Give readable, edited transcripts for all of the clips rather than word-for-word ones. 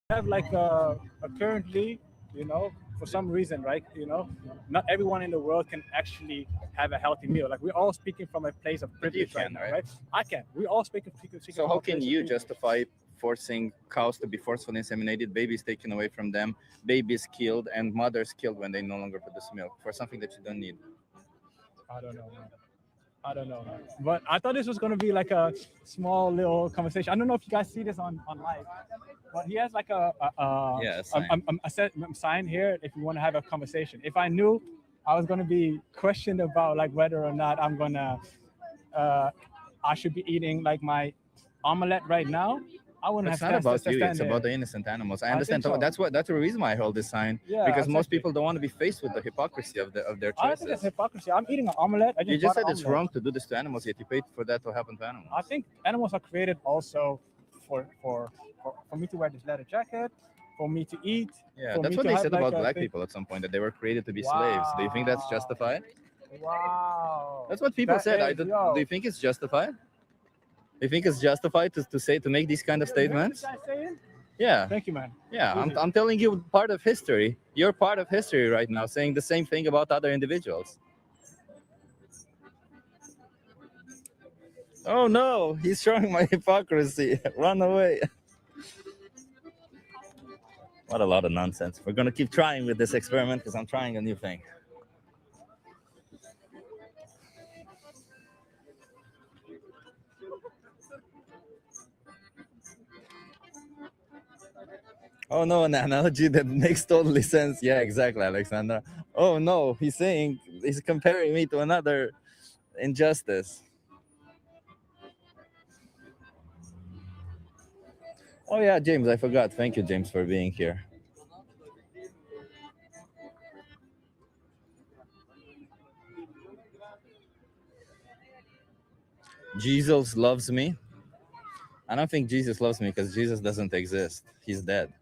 have like currently, for some reason, right? Not everyone in the world can actually have a healthy meal. Like we're all speaking from a place of But you privilege right can, now, right? right? I can. We all speaking So from how a can place of you privilege. justify forcing cows to be forcefully inseminated, babies taken away from them, babies killed, and mothers killed when they no longer produce milk for something that you don't need? I don't know, man. I don't know, man. But I thought this was gonna be like a small little conversation. I don't know if you guys see this on live, but he has like Yeah, it's fine. a sign here if you want to have a conversation. If I knew I was gonna be questioned about like whether or not uh, I should be eating like my omelette right now, I wouldn't have It's not about you. stand It's about there. the innocent animals. I I think understand. so. That's the reason why I hold this sign, Yeah, because most exactly. people don't want to be faced with the hypocrisy of their I don't think it's choices. hypocrisy. I'm eating an omelette. I You just just bought an said it's omelette. wrong to do this to animals, yet you paid for that to happen to I animals. think animals are created also for me to wear this leather jacket, for me to eat, Yeah, for that's me what to they have said like about a black thing. people at some point, that they were created to be slaves. Do you think that's Wow. justified? Wow. That's what people That said. is Do yo. you think it's justified? Do you think it's justified to make these kind of You heard what this statements? guy saying? Yeah. Thank you, man. Yeah, Easy. I'm telling you part of history. You're part of history right now, saying the same thing about other individuals. Oh no, he's showing my hypocrisy. Run away. What a lot of nonsense. We're gonna keep trying with this experiment because I'm trying a new thing. Oh no, an analogy that makes totally sense. Yeah, exactly, Alexandra. Oh no, he's comparing me to another injustice. Oh yeah, James, I forgot. Thank you, James, for being here. Jesus loves me. I don't think Jesus loves me because Jesus doesn't exist. He's dead.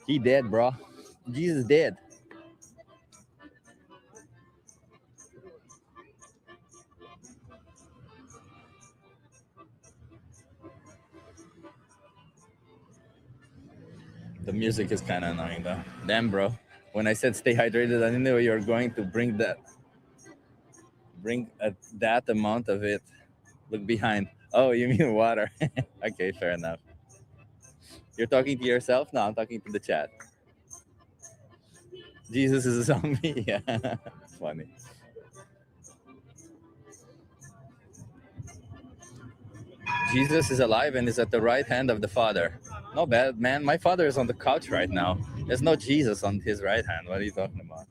He dead, bro. Jesus dead. The music is kind of annoying though. Damn, bro. When I said stay hydrated, I didn't know you were going to bring that amount of it. Look behind. Oh, you mean water? Okay, fair enough. You're talking to yourself? No, I'm talking to the chat. Jesus is a zombie. Yeah, funny. Jesus is alive and is at the right hand of the Father. No bad, man. My father is on the couch right now. There's no Jesus on his right hand. What are you talking about?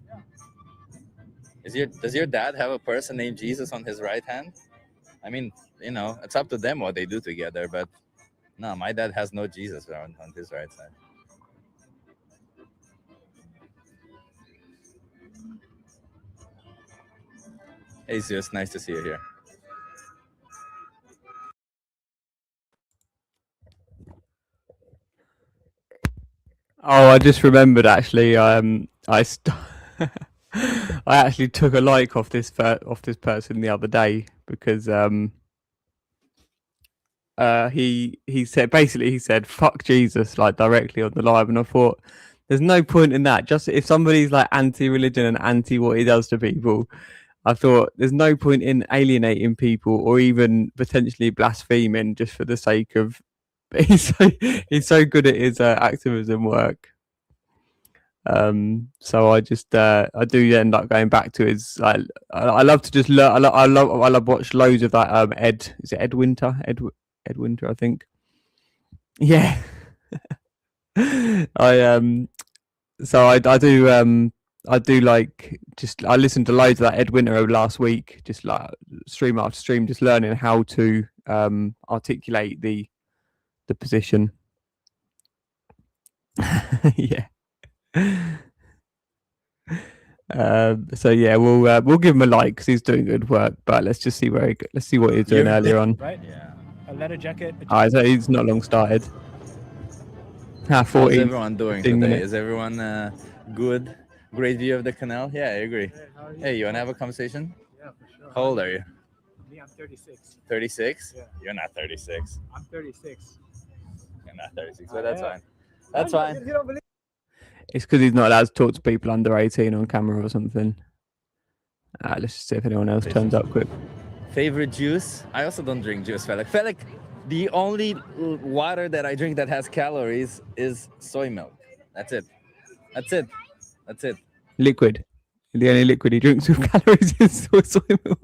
Does your dad have a person named Jesus on his right hand? I mean, it's up to them what they do together, but no, my dad has no Jesus on his right side. Hey, Zeus, nice to see you here. Oh, I just remembered actually. I actually took a like off off this person the other day because he said basically he said fuck Jesus like directly on the live, and I thought there's no point in that. Just if somebody's like anti-religion and anti what he does to people, I thought there's no point in alienating people or even potentially blaspheming just for the sake of. He's so good at his activism work. So I do end up going back to his. I love to just learn. I love watch loads of that. Ed, is it Ed Winter? Ed Winter, I think. Yeah. I So I do like just I listened to loads of that Ed Winter over last week, just like stream after stream, just learning how to articulate the position. Yeah. So yeah, we'll give him a like because he's doing good work. But let's just see let's see what he was doing earlier on. Right? Yeah. A leather jacket. So he's not long started. How's 14, everyone doing 15 today? minutes. Is everyone good? Great view of the canal? Yeah, I agree. Hey, how are you? Hey, you wanna have a conversation? Yeah, for sure. How old are you? Me, I'm 36. 36? Yeah. You're not 36. I'm 36. You're not 36, but that's fine. That's fine. You don't believe? It's because he's not allowed to talk to people under 18 on camera or something. Let's just see if anyone else turns up quick. Favorite juice? I also don't drink juice, Felix. Felix, the only water that I drink that has calories is soy milk. That's it. That's it. That's it. Liquid. The only liquid he drinks with calories is soy milk.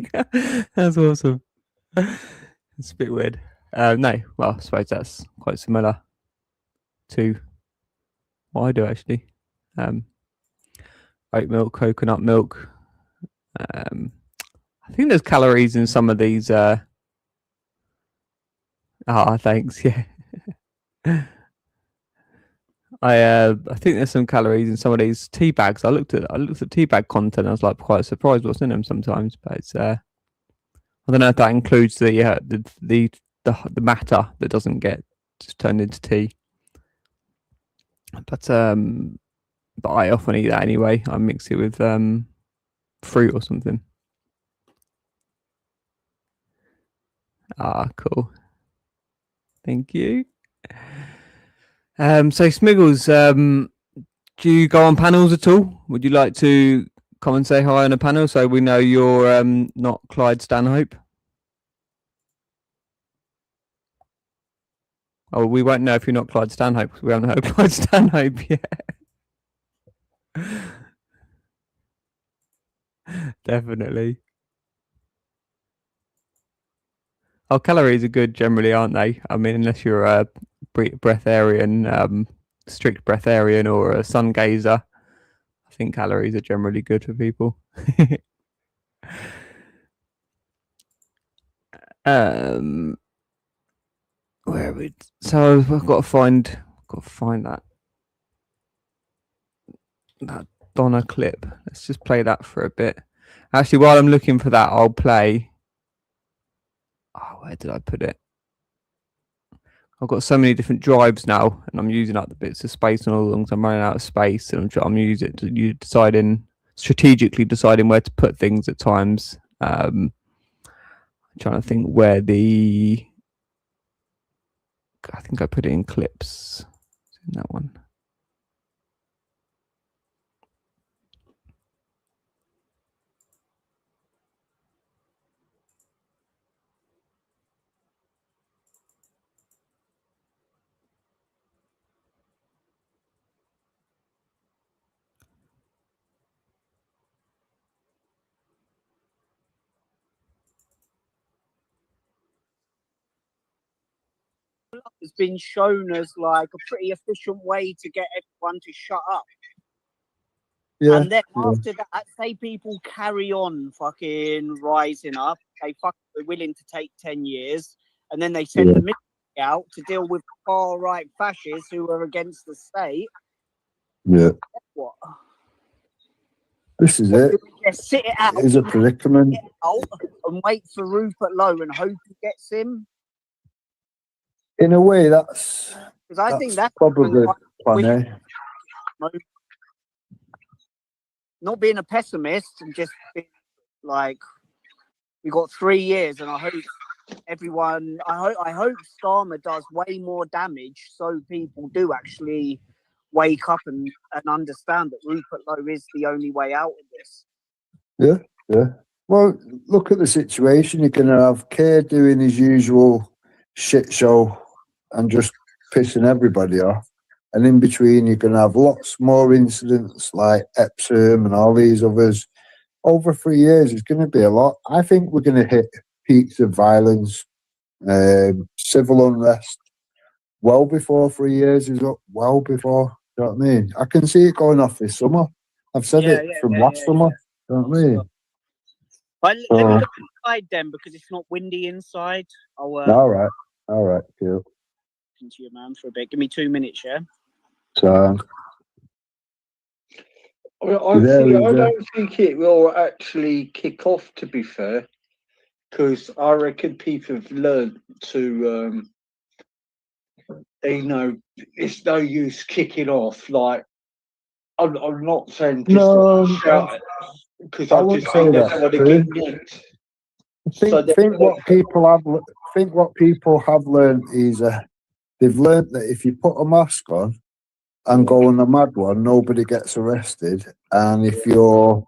That's awesome. It's a bit weird. No, well, I suppose that's quite similar to what I do actually. Oat milk, coconut milk. I think there's calories in some of these. Thanks. Yeah. I think there's some calories in some of these tea bags. I looked at tea bag content. I was like quite surprised what's in them sometimes, but it's I don't know if that includes the matter that doesn't get just turned into tea. But I often eat that anyway. I mix it with fruit or something. Cool. Thank you. So Smiggles, do you go on panels at all? Would you like to come and say hi on a panel so we know you're not Clyde Stanhope? Oh, we won't know if you're not Clyde Stanhope because we haven't heard Clyde Stanhope yet. Definitely. Oh, calories are good generally, aren't they? I mean, unless you're a breatharian, strict breatharian or a sun gazer, I think calories are generally good for people. Where are we? So I've got to find that Donna clip. Let's just play that for a bit. Actually, while I'm looking for that, I'll play. Oh, where did I put it? I've got so many different drives now, and I'm using up the bits of space and all along. So I'm running out of space, and I'm using it strategically deciding where to put things at times. I'm trying to think where I think I put it in clips. In that one. Has been shown as like a pretty efficient way to get everyone to shut up. Yeah. And then after that, say people carry on fucking rising up, they're willing to take 10 years, and then they send the military out to deal with far right fascists who are against the state. Yeah. What? This is it. Just sit it out. It is a predicament. And wait for Rupert Lowe and hope he gets him. In a way, that's because I think that's probably plan A. Not being a pessimist and just being like, we got 3 years, and I hope everyone. I hope Starmer does way more damage, so people do actually wake up and understand that Rupert Lowe is the only way out of this. Yeah, yeah. Well, look at the situation. You're going to have Kerr doing his usual shit show and just pissing everybody off. And in between, you're going to have lots more incidents like Epsom and all these others. Over 3 years, it's going to be a lot. I think we're going to hit peaks of violence, civil unrest, well before 3 years is up, well before. You know what I mean? I can see it going off this summer. I've said it from last summer. You know what I mean? But let me look inside then, because it's not windy inside. All right, cool. To you, man, for a bit. Give me 2 minutes, yeah. So, I don't think it will actually kick off. To be fair, because I reckon people have learned to, it's no use kicking off. Like, I'm not saying just shout, because I just think that's what it gets. Think what people have learned is they've learned that if you put a mask on, and go on a mad one, nobody gets arrested. And if you're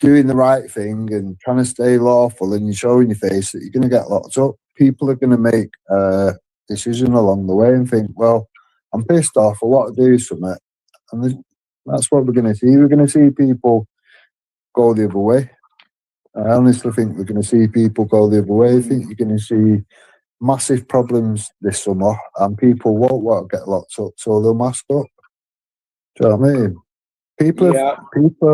doing the right thing and trying to stay lawful and you're showing your face that you're going to get locked up, people are going to make a decision along the way and think, well, I'm pissed off, I want to do something. And that's what we're going to see. We're going to see people go the other way. I honestly think we're going to see people go the other way. I think you're going to see massive problems this summer and people won't want to get locked up, so they'll mask up. Do you know what I mean? People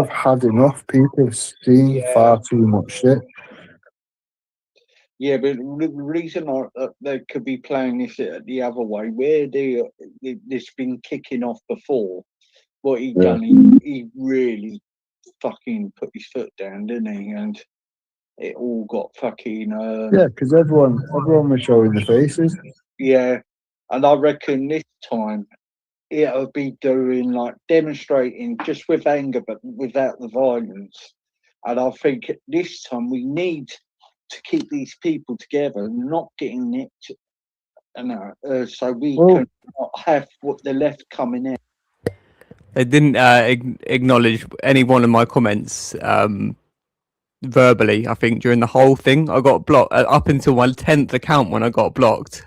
have had enough. People have seen far too much shit. Yeah, but the reason they could be playing this the other way, where this been kicking off before, what he done, he really fucking put his foot down, didn't he? And it all got fucking... because everyone was showing the faces. Yeah, and I reckon this time it'll be doing like demonstrating just with anger, but without the violence. And I think this time we need to keep these people together, not getting nicked, so we can not have what the left coming in. They didn't acknowledge any one of my comments verbally. I think during the whole thing, I got blocked up until my 10th account when I got blocked.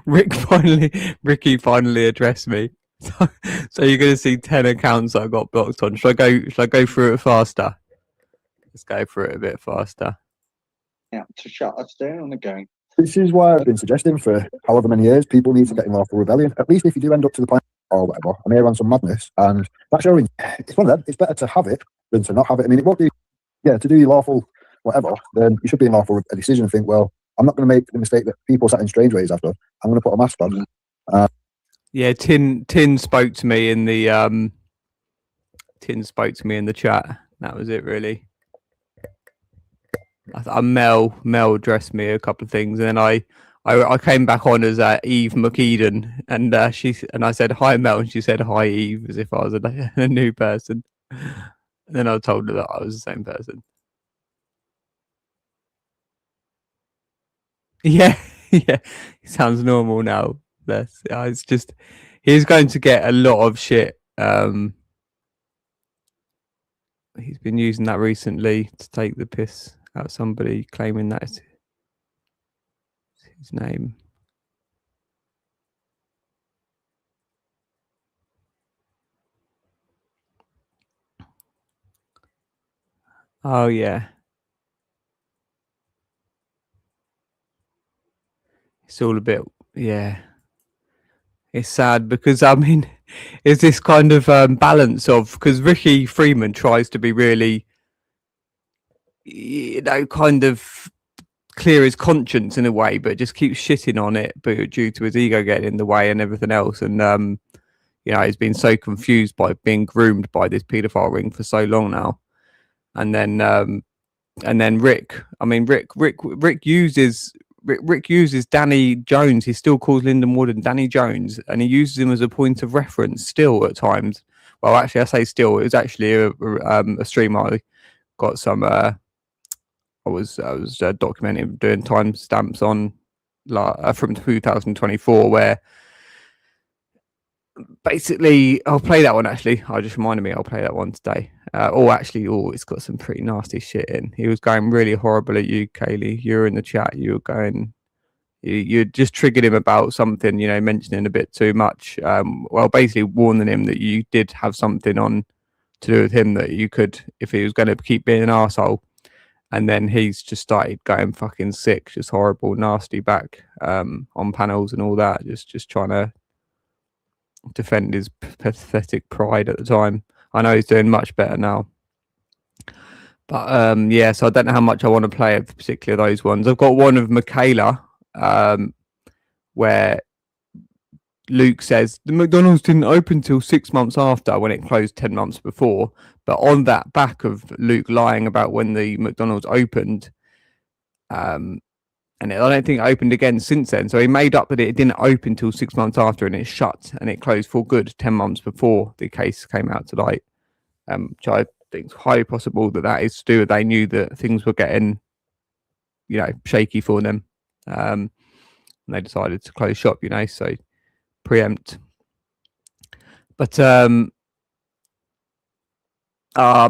Ricky finally addressed me. So you're going to see 10 accounts that I got blocked on. Should I go through it faster? Let's go through it a bit faster. Yeah, to shut us down again. This is why I've been suggesting for however many years people need to get in lawful rebellion. At least if you do end up to the point or whatever, and they're on some madness, and that's showing it's one of them. It's better to have it than to not have it. I mean, it won't be, to do your lawful whatever, then you should be in lawful a decision and think, well, I'm not going to make the mistake that people sat in strange ways after. I'm going to put a mask on. Tin spoke to me in the chat. That was it, really. Mel addressed me a couple of things, and then I came back on as Eve McEden, and I said hi Mel, and she said hi Eve, as if I was a new person. And then I told her that I was the same person. Yeah, it sounds normal now. It's just he's going to get a lot of shit. He's been using that recently to take the piss out of somebody, claiming that it's his name. Oh yeah. It's all a bit, it's sad because, I mean, it's this kind of balance of, because Ricky Freeman tries to be really, kind of clear his conscience in a way, but just keeps shitting on it, but due to his ego getting in the way and everything else. And, he's been so confused by being groomed by this paedophile ring for so long now. And then Rick uses Danny Jones. He still calls Lyndon Wood and Danny Jones, and he uses him as a point of reference still at times. Well, actually, I say still. It was actually a stream I got some. I was documenting, doing timestamps on from 2024, where basically I'll play that one. Actually, I just reminded me I'll play that one today. It's got some pretty nasty shit in. He was going really horrible at you, Kaylee. You were in the chat. You were going. You just triggered him about something, mentioning a bit too much. Basically warning him that you did have something on to do with him that you could, if he was going to keep being an arsehole. And then he's just started going fucking sick, just horrible, nasty back on panels and all that. Just trying to defend his pathetic pride at the time. I know he's doing much better now. But so I don't know how much I want to play of particularly those ones. I've got one of Michaela, where Luke says the McDonald's didn't open till 6 months after, when it closed 10 months before. But on that back of Luke lying about when the McDonald's opened, and I don't think it opened again since then. So he made up that it didn't open till 6 months after, and it shut and it closed for good 10 months before the case came out to light. Which I think is highly possible that is to do with they knew that things were getting, shaky for them. And they decided to close shop, so preempt. But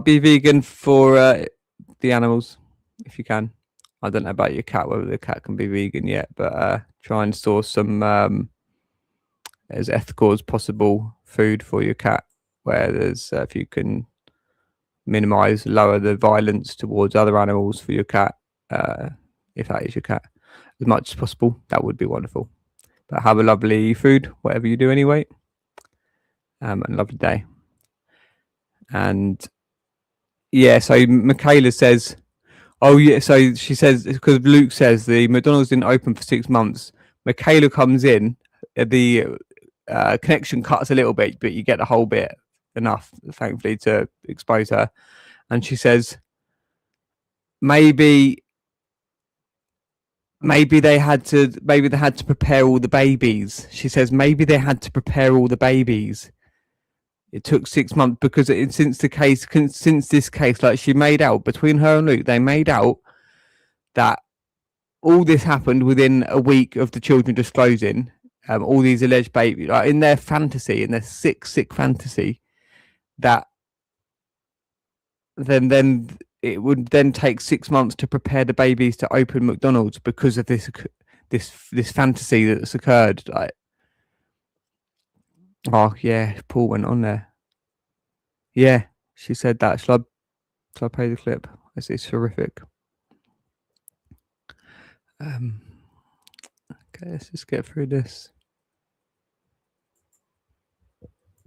be vegan for the animals if you can. I don't know about your cat, whether the cat can be vegan yet, but try and source some as ethical as possible food for your cat, where there's if you can lower the violence towards other animals for your cat, if that is your cat, as much as possible. That would be wonderful. But have a lovely food, whatever you do anyway, and a lovely day. And yeah, so Michaela says, oh yeah, so she says, because Luke says the McDonald's didn't open for 6 months. Michaela comes in, the connection cuts a little bit, but you get the whole bit enough, thankfully, to expose her. And she says, maybe they had to prepare all the babies. She says maybe they had to prepare all the babies. It took 6 months because since this case, like she made out between her and Luke, they made out that all this happened within a week of the children disclosing all these alleged babies, like in their fantasy, in their sick fantasy, that then it would then take 6 months to prepare the babies to open McDonald's because of this fantasy that's occurred. Like, oh yeah, Paul went on there. Yeah, she said that. Shall I play the clip? It's horrific. Okay, let's just get through this.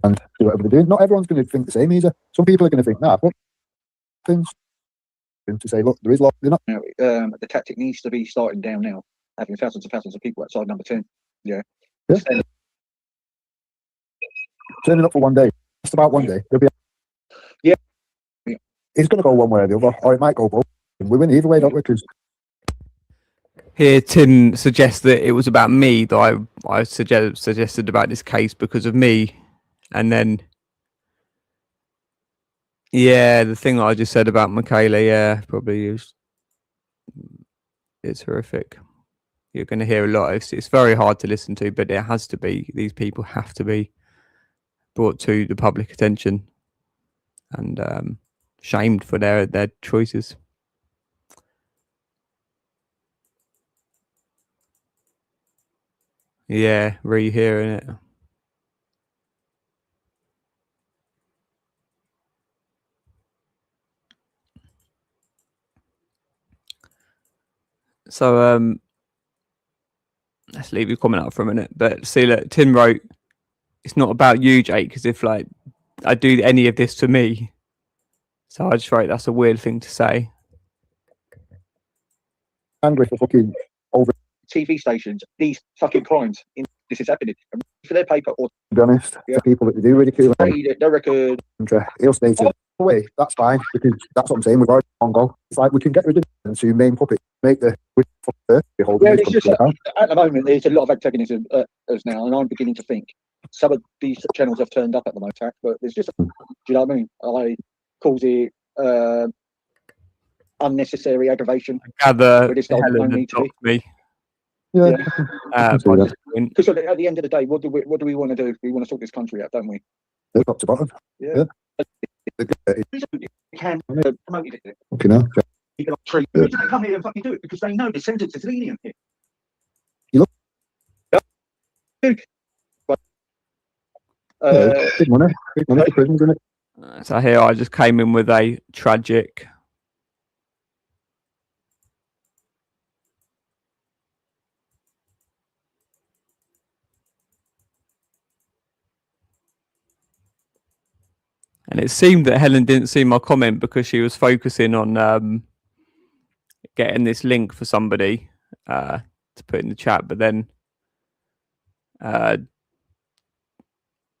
And do whatever they do. Not everyone's going to think the same either. Some people are going to think, nah, but things to say, look, there is law. They're not. The tactic needs to be starting down now, having thousands of people outside number 10. Yeah. Turning up for one day. Just about one day. They'll be. Yeah. It's going to go one way or the other, or it might go both. And we win either way, don't we? Because here, Tim suggests that it was about me that I suggested about this case because of me, and then yeah, the thing that I just said about Michaela, yeah, probably is. It's horrific. You're going to hear a lot. It's very hard to listen to, but it has to be. These people have to be brought to the public attention and shamed for their choices. Yeah, rehearing it. So let's leave your comment up for a minute. But see, look, Tim wrote, "It's not about you, Jake, because if like I do any of this to me." So I just wrote, that's a weird thing to say. angry for fucking over. TV stations, these fucking crimes, this is happening. For their paper or To be honest, the people that they do ridicule, no record. he'll stay to the way. That's fine because that's what I'm saying. We've already on go. It's like we can get rid of them to main puppet, make the Well, it's just at the moment there's a lot of antagonism as now, and I'm beginning to think some of these channels have turned up at the moment, but there's just, do you know what I mean? I calls it unnecessary aggravation. Gather But it's not Helen need to be. me. Yeah. Because at the end of the day, what do we want to do? We want to sort this country out, don't we? Top to bottom. Yeah. You Can promote it. okay, now. You cannot treat. They come here and fucking do it because they know the sentence is lenient here. You look. Big money for prisons, isn't it? So here I just came in with a tragic. And it seemed that Helen didn't see my comment because she was focusing on getting this link for somebody to put in the chat. But then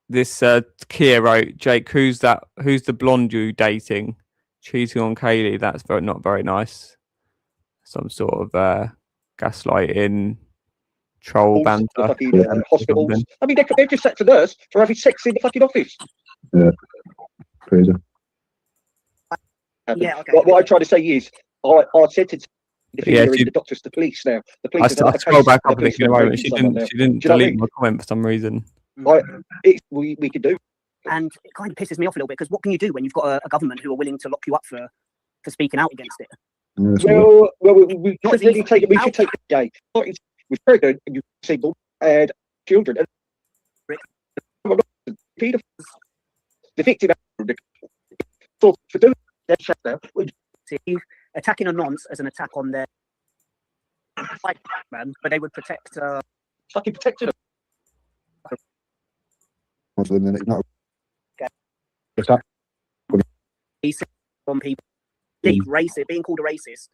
this Kia wrote, Jake, who's that? Who's the blonde you dating? Cheating on Kaylee. That's not very nice. Some sort of gaslighting, troll banter. Hospitals. I mean, they've just sacked a nurse for having sex in the fucking office. Yeah. Crazy. Yeah, okay. What I try to say is, I said to the doctors, the police now. The police. I scroll back up and think, she didn't delete my comment for some reason. We could do And it kind of pisses me off a little bit, because what can you do when you've got a government who are willing to lock you up for speaking out against it? Well, we should really take it. We should take it gay. With pregnant and you single and children and pedophiles. The victim for doing that. Attacking a nonce as an attack on their man, but they would protect fucking protected. Muslim, and it's not. on people, racist, being called a racist.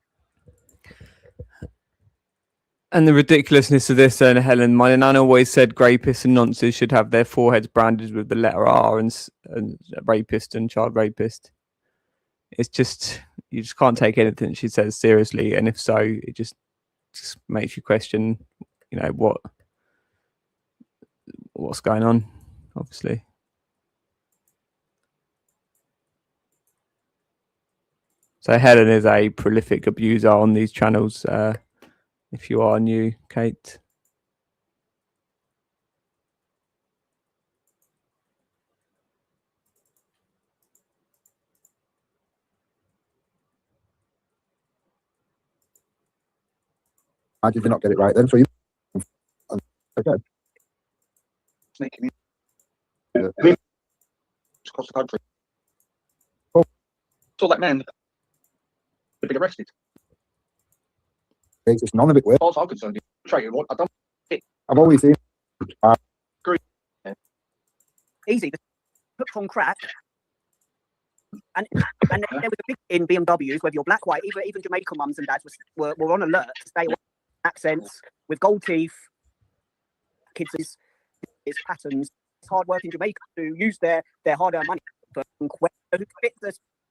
And the ridiculousness of this, Helen, my nan always said rapists and nonces should have their foreheads branded with the letter R and rapist and child rapist. It's just, you just can't take anything she says seriously. And if so, it just makes you question, you know, what's going on, obviously. So Helen is a prolific abuser on these channels. If you are new, Kate. How did they not get it right then for you? Okay. Across the country. Saw that man had been arrested. It's just none of it works. As far as I'm concerned, I don't. I've always seen. Easy. Hooked on crack. And there was a big in BMWs, whether you're black, white, even Jamaican mums and dads were on alert to stay away from accents with gold teeth. Kids, it's patterns. It's hard work in Jamaica to use their hard-earned money. But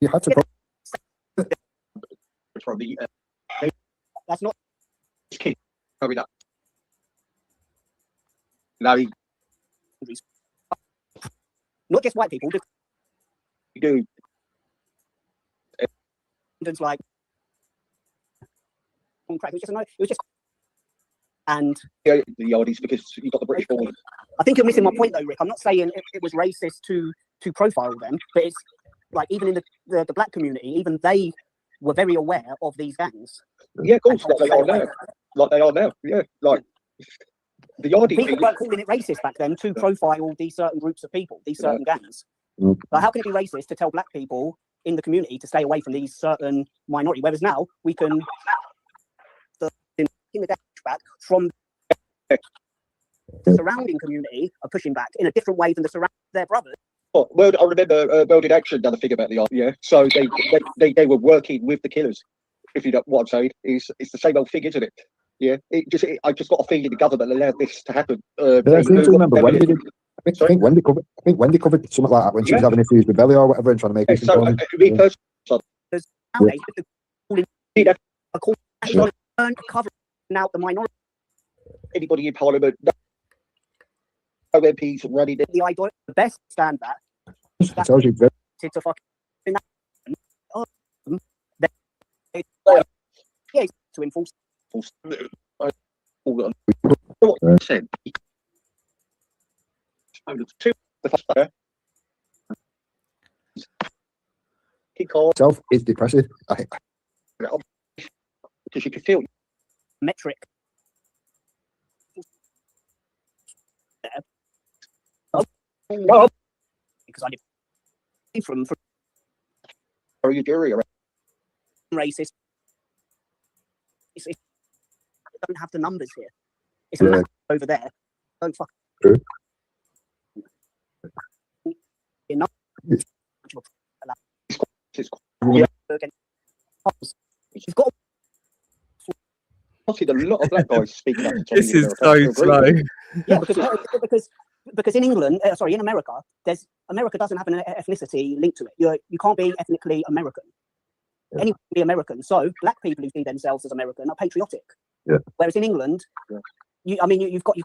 You had to go. Probably, that's not kid. Probably that. Now not just white people. You do. Like on crack. It was just and the yardies because you got the British born. I think you're missing my point though, Rick. I'm not saying it was racist to profile them, but it's like even in the black community, even they were very aware of these gangs. Yeah, of course, like they are now. Like they are now. Yeah, like the yardies. People weren't calling it racist back then to profile these certain groups of people, these certain gangs. Like, how can it be racist to tell black people in the community to stay away from these certain minority? Whereas now we can in the back from the surrounding community are pushing back in a different way than their brothers. Oh, well, I remember World in Action done a thing about the art. Yeah, so they were working with the killers. If you know what I'm saying, it's the same old thing, isn't it? Yeah, I just got a feeling the government allowed this to happen. I seem to remember when they did. I think Wendy covered something like that when she was having issues with Belly or whatever and trying to make it. Now the minority. Anybody in Parliament, no MPs running it. The idea, the best stand that. It tells you To fucking to enforce. What said? Itself is depressive. Because you can feel metric. Because I did from are you jury around racist. I don't have the numbers here. It's over there. Don't fuck. True. Enough. You've got I've seen a lot of black guys speaking up. This is so slow. Yeah, because in England, in America, America doesn't have an ethnicity linked to it. You can't be ethnically American. Anyone can be American. So black people who see themselves as American are patriotic. Yeah. Whereas in England, you've got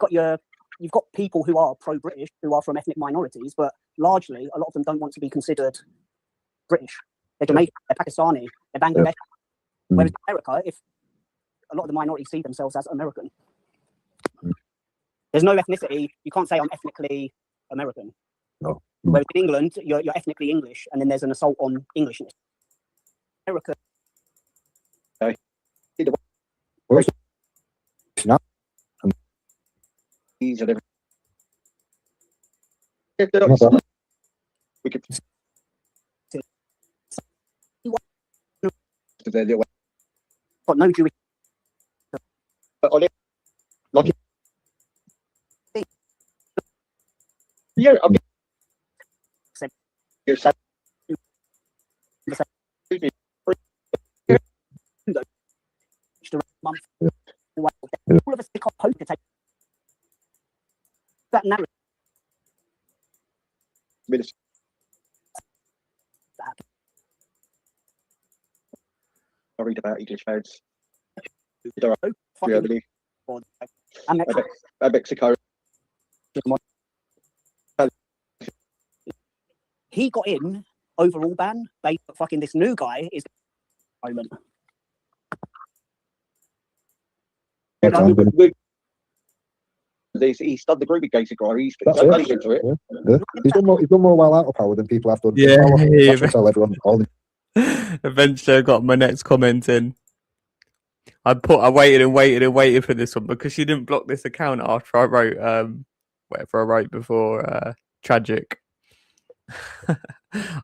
people who are pro-British, who are from ethnic minorities, but largely a lot of them don't want to be considered British. They're Jamaican, they're Pakistani, they're Bangladeshi. Whereas in America, if a lot of the minorities see themselves as American. There's no ethnicity. You can't say I'm ethnically American. No. Whereas in England, you're ethnically English, and then there's an assault on Englishness. America. These are we could got no Jewish. Like, yeah, I mean, all of us pick up poker tape. That narrative. I read about English fans. Germany, Mexico. He got in overall ban. They fucking this new guy is moment. He's done the grouping case ago. He's into it. Yeah. He's done more while out of power than people have done. Yeah, Tell everyone. Eventually, I got my next comment in. I waited for this one because she didn't block this account after I wrote whatever I wrote before tragic. I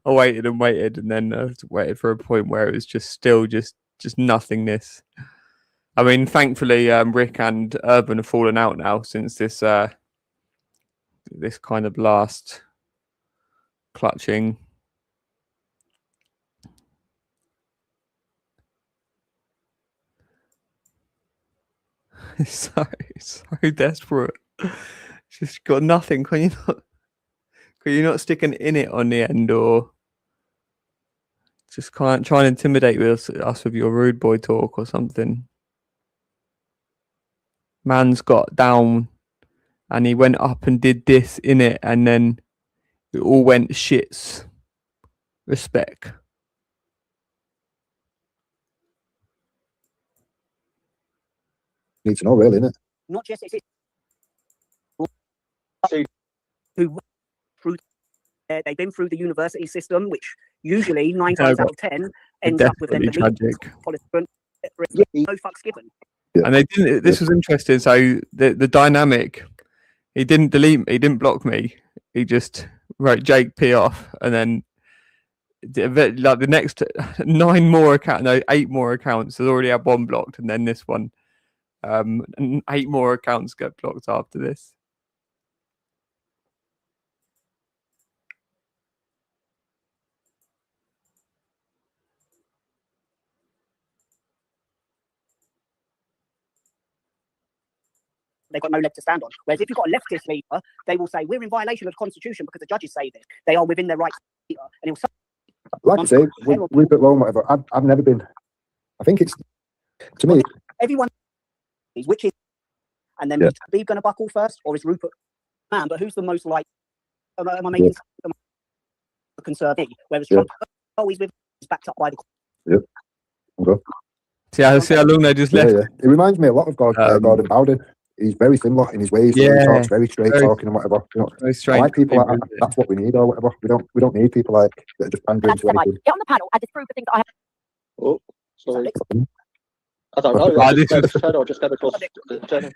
waited, and then waited for a point where it was just nothingness. I mean, thankfully, Rick and Urban have fallen out now since this this kind of last clutching. It's so desperate. Just got nothing. Can you not stick an in it on the end, or just can't try and intimidate us with your rude boy talk or something? Man's got down and he went up and did this in it, and then it all went shits. Respect. Need to know, really, innit? Not just who through they've been through the university system, which usually 9 times out of 10 ends up with them tragic. No fucks given. Yeah. And they didn't. This was interesting. So the dynamic, he didn't delete me, he didn't block me. He just wrote Jake P off, and then like the next 8 more accounts. Has already had one blocked, and then this one. 8 more accounts get blocked after this. They've got no leg to stand on. Whereas if you've got a leftist leader, they will say, we're in violation of the Constitution because the judges say this. They are within their rights. And it will like I say, Rupert Lowe, whatever, I've never been. I think it's, to me, everyone is which is, and then is Habib going to buckle first, or is Rupert man? But who's the most like? Am I making the conservative? Whereas Trump always with backed up by the. Yep. Okay. See how long they just left. Yeah. It reminds me a lot of Gordon Bowden. He's very similar in his ways. He talks very straight talking and whatever. You know, very strange. I like people like that. That's what we need, or whatever. We don't need people like that are just pandering to anything. Get on the panel and disprove the things that I have. Oh, sorry. I don't know. I just came across the channel.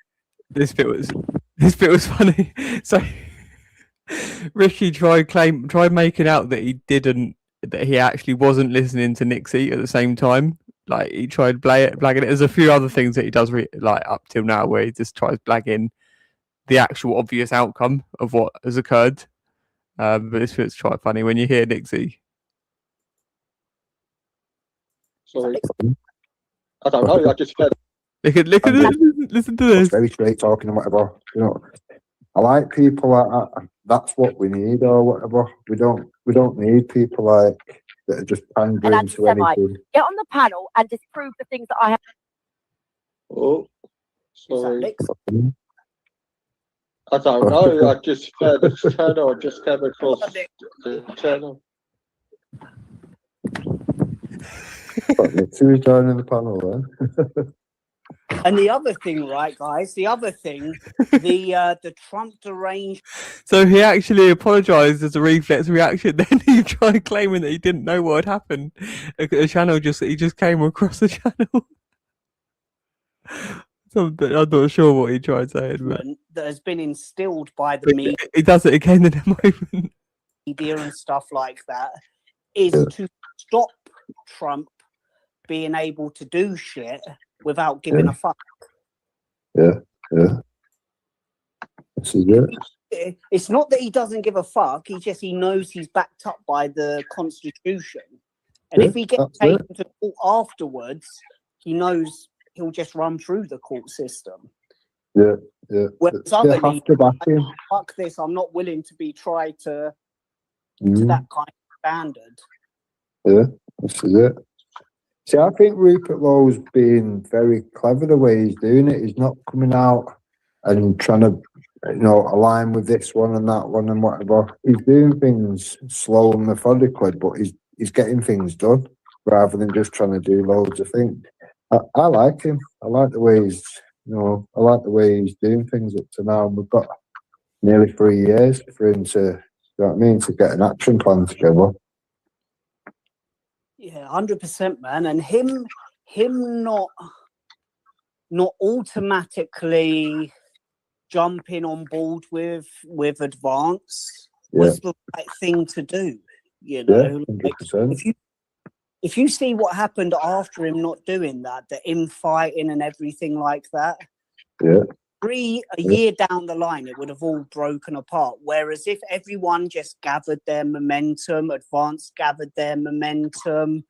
This bit was funny. So Ricky tried making out that he actually wasn't listening to Nixie at the same time. Like he tried blagging it. There's a few other things that he does like up till now where he just tries blagging the actual obvious outcome of what has occurred. But this bit's quite funny when you hear Nixie. Sorry. I don't know. I just heard. Look at this. Listen to this. Very straight talking and whatever. You know, I like people like that. That's what we need, or whatever. We don't need people like that are just pandering to anything. Get on the panel and disprove the things that I have. Oh, sorry. I don't know. I just heard the channel. I just came across the channel. Who's joining the panel then? And the other thing, right, guys? The other thing, the Trump deranged. So he actually apologised as a reflex reaction. Then he tried claiming that he didn't know what had happened. The channel he just came across the channel. So I'm not sure what he tried saying, but that has been instilled by the media. He does it again in a moment. Media and stuff like that is to stop Trump being able to do shit without giving a fuck. Yeah. This is it. It's not that he doesn't give a fuck. He knows he's backed up by the Constitution, and if he gets taken to court afterwards, he knows he'll just run through the court system. Yeah. Whereas other leaders, fuck this, I'm not willing to be tried to that kind of standard. Yeah, this is it. See, I think Rupert Lowe's being very clever the way he's doing it. He's not coming out and trying to, align with this one and that one and whatever. He's doing things slow and methodically, but he's getting things done rather than just trying to do loads of things. I like him. I like the way he's, I like the way he's doing things up to now. We've got nearly 3 years for him to, to get an action plan together. Yeah, 100%, man. And him not automatically jumping on board with advance was the right thing to do. Yeah, 100%. If you see what happened after him not doing that, the infighting and everything like that, a year down the line, it would have all broken apart. Whereas if everyone just gathered their momentum, Advance gathered their momentum,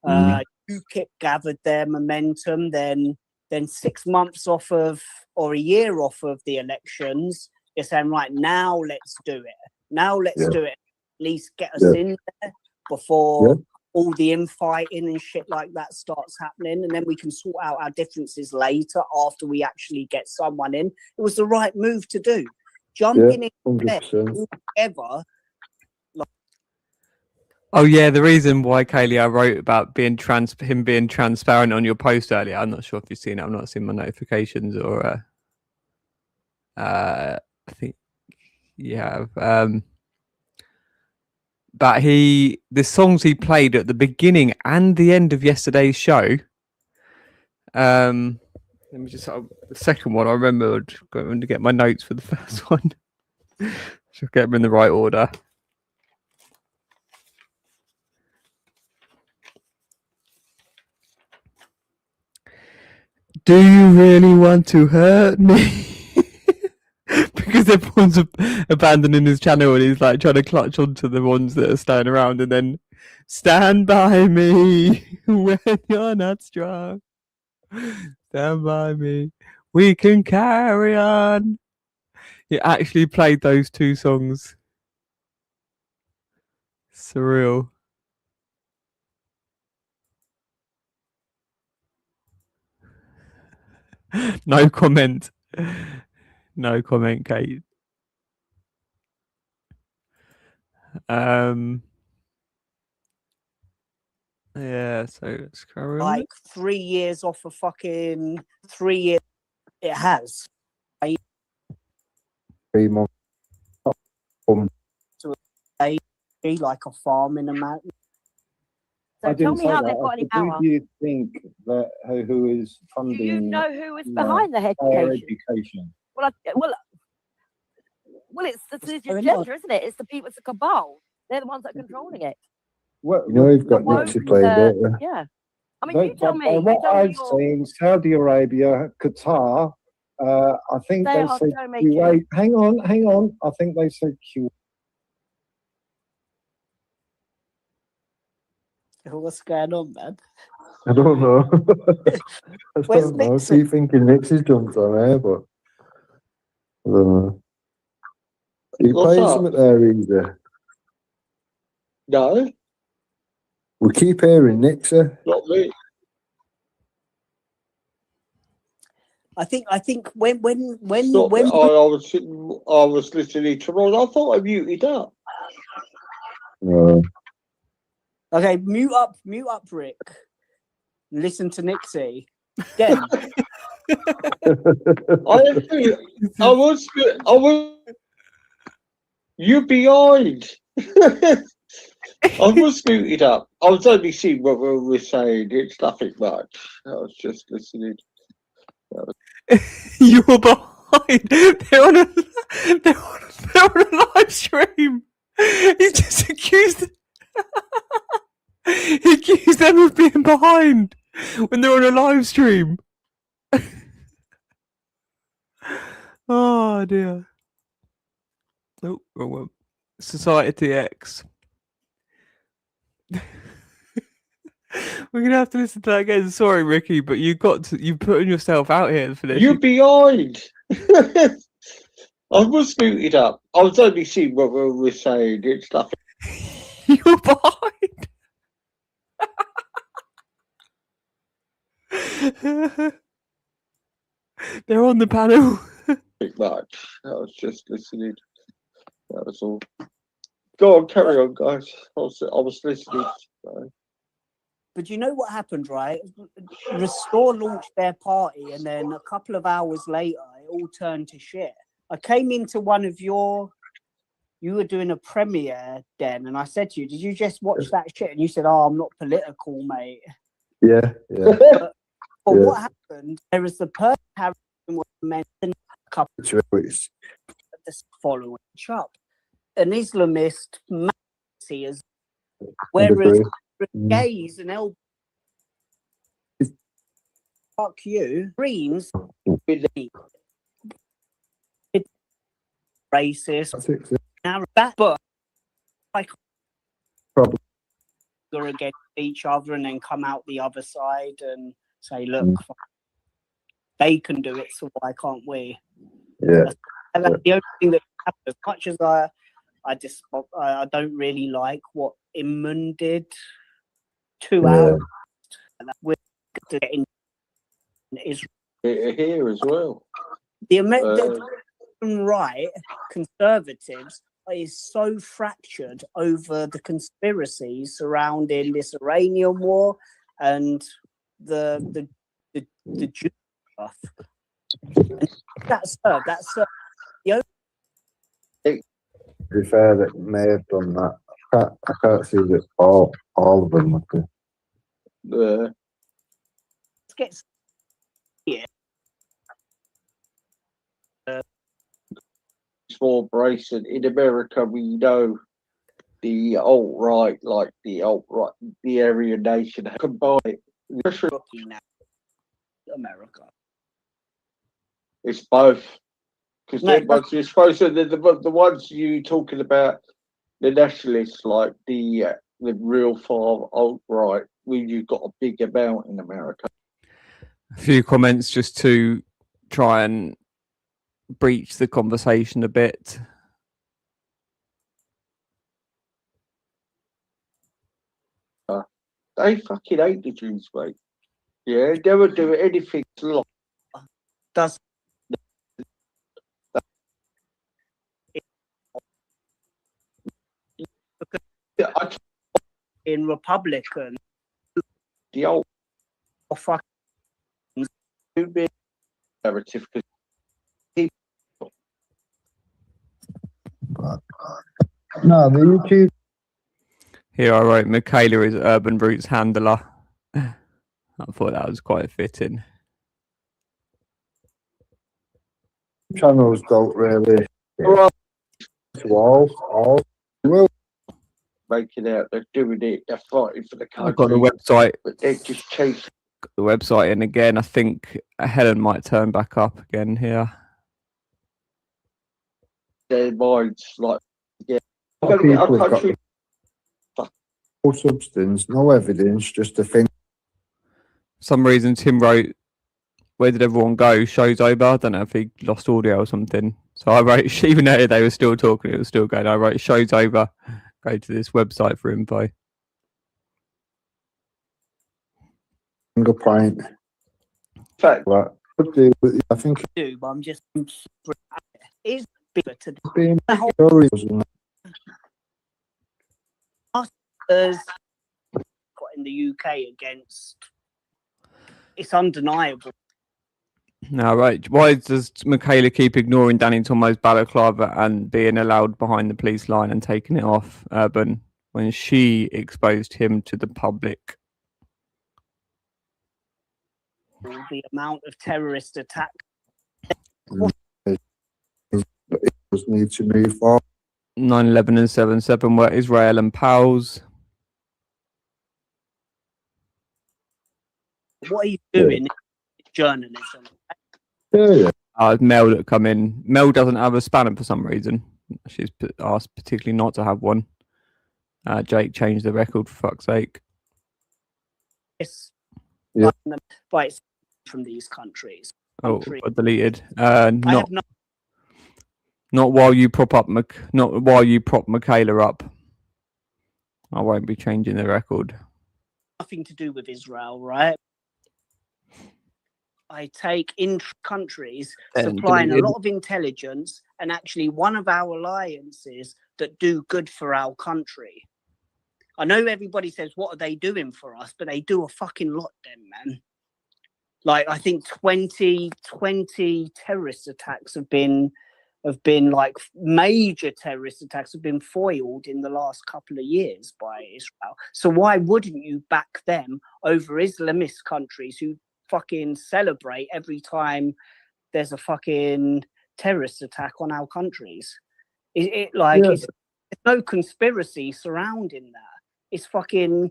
UKIP gathered their momentum, then 6 months off of, or a year off of the elections, you're saying, right, now let's do it. Now let's do it. At least get us in there before all the infighting and shit like that starts happening, and then we can sort out our differences later after we actually get someone in. It was the right move to do. Jumping in there together. Oh yeah, the reason why, Kaylee, I wrote about him being transparent on your post earlier. I'm not sure if you've seen it. I've not seen my notifications, or I think you have. But the songs he played at the beginning and the end of yesterday's show. Let me just the second one. I remember going to get my notes for the first one. Should get them in the right order. Do you really want to hurt me? Because everyone's abandoning his channel and he's like trying to clutch onto the ones that are staying around, and then stand by me when you're not strong. Stand by me. We can carry on. He actually played those two songs. Surreal. No comment. No comment, Kate. Yeah, so let's carry on. Like 3 years off of fucking 3 years. It has. 3 months. To be like a farm in a mountain. So tell me how they've got any power. Do you think that who is funding? Do you know who is behind the education? Well, it's the agenda, isn't it? It's the people, it's the cabal. They're the ones that are controlling it. Well, you've got Nixie playing, don't you? Yeah. I mean, you tell me. What I've seen, Saudi Arabia, Qatar, I think they said Kuwait. Hang on. I think they said Kuwait. What's going on, man? I don't know. I don't know. I keep thinking Nixie's jumped on there, but I don't know. Are you playing something there, Easy? No. We keep hearing Nixie. Not me. I think when I was listening to Ron. I thought I muted up. No. Okay, mute up, Rick. Listen to Nixie. Then I was. You behind. I was muted up. I was only seeing what we were saying. It's nothing much. I was just listening. You were behind. They're on a live stream. He just accused. He accused them of being behind when they're on a live stream. Oh dear. Oh, wrong one. Society X. We're gonna have to listen to that again. Sorry, Ricky, but you putting yourself out here for this. You behind. I was muted up. I was only seeing what we were saying. It's nothing. You're behind. They're on the panel. Much. I was just listening. That was all. Go on, carry on, guys. I was listening. But you know what happened, right? Restore launched their party, and then a couple of hours later, it all turned to shit. I came into one of you were doing a premiere then, and I said to you, did you just watch that shit? And you said, oh, I'm not political, mate. Yeah. But what happened, there was the person having mentioned a couple of this following up. An Islamist is whereas gays and L fuck you dreams with racist that but like go against each other and then come out the other side and say, look, they can do it, so why can't we? Yeah. And that's the only thing that happens. As much as I don't really like what Imran did 2 hours. We're getting Israel here as well. The American right conservatives is so fractured over the conspiracies surrounding this Iranian war and the Jew stuff. That's the To be fair, that may have done that. I can't see that all of them would do. Let's get here. Small Bryson in America, we know the alt-right, like the alt-right, the Aryan nation combined. America. It's both. Because you're supposed to the ones you talking about, the nationalists, like the real far alt-right, you've got a big amount in America. A few comments just to try and breach the conversation a bit. They fucking hate the Jews, mate. Yeah, they would do anything to does in Republican the old fucking narrative. No, the YouTube. Here I wrote, Michaela is Urban Roots handler. I thought that was quite fitting. Channels don't really. All will make it out. They're doing it. They're fighting for the country. I've got the website. But they're just chasing the website in again. I think Helen might turn back up again here. Their minds, like, yeah. No substance, no evidence, just a thing. For some reason, Tim wrote, "Where did everyone go? Show's over." I don't know if he lost audio or something. So I wrote, even though they were still talking, it was still going. I wrote, "Show's over. Go to this website for info." Single point. Fact. What? I think. But I'm just is bigger to being in the UK against. It's undeniable. Now, right. Why does Michaela keep ignoring Danny Tomo's balaclava and being allowed behind the police line and taking it off Urban when she exposed him to the public? The amount of terrorist attack. Just need to move forward. 9/11 and 7/7 were Israel and pals. What are you doing? Journalism. Yeah. Mel that come in. Mel doesn't have a spanner for some reason. She's asked particularly not to have one. Jake changed the record for fuck's sake. It's Yeah. Right from these countries. Oh, deleted. Not while you prop up. Not while you prop Michaela up. I won't be changing the record. Nothing to do with Israel, right? I take in countries supplying a lot of intelligence and actually one of our alliances that do good for our country. I know everybody says, what are they doing for us? But they do a fucking lot then, man. Like, I think 20 terrorist attacks have been like major terrorist attacks have been foiled in the last couple of years by Israel. So why wouldn't you back them over Islamist countries who fucking celebrate every time there's a fucking terrorist attack on our countries? It's no conspiracy surrounding that. It's fucking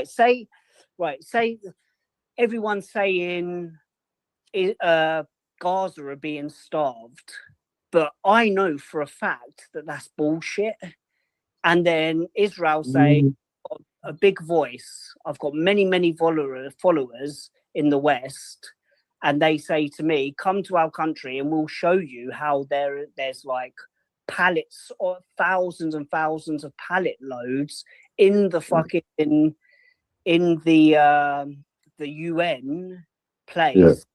say everyone's saying Gaza are being starved, but I know for a fact that that's bullshit. And then Israel say, a big voice, I've got many followers in the West, and they say to me, come to our country and we'll show you how there's like pallets or thousands and thousands of pallet loads in the fucking in the UN place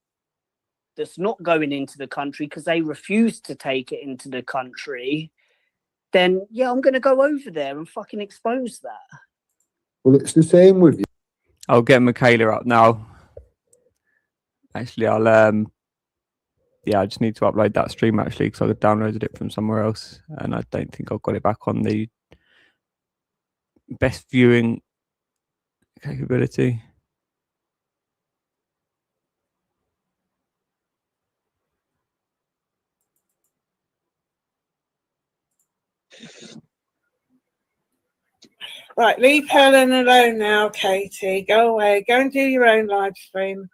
that's not going into the country because they refuse to take it into the country. Then I'm going to go over there and fucking expose that. Well, it's the same with you. I'll get Michaela up now. Actually, I'll I just need to upload that stream actually because I downloaded it from somewhere else and I don't think I've got it back on the best viewing capability. Right, leave Helen alone now, Katie. Go away. Go and do your own live stream.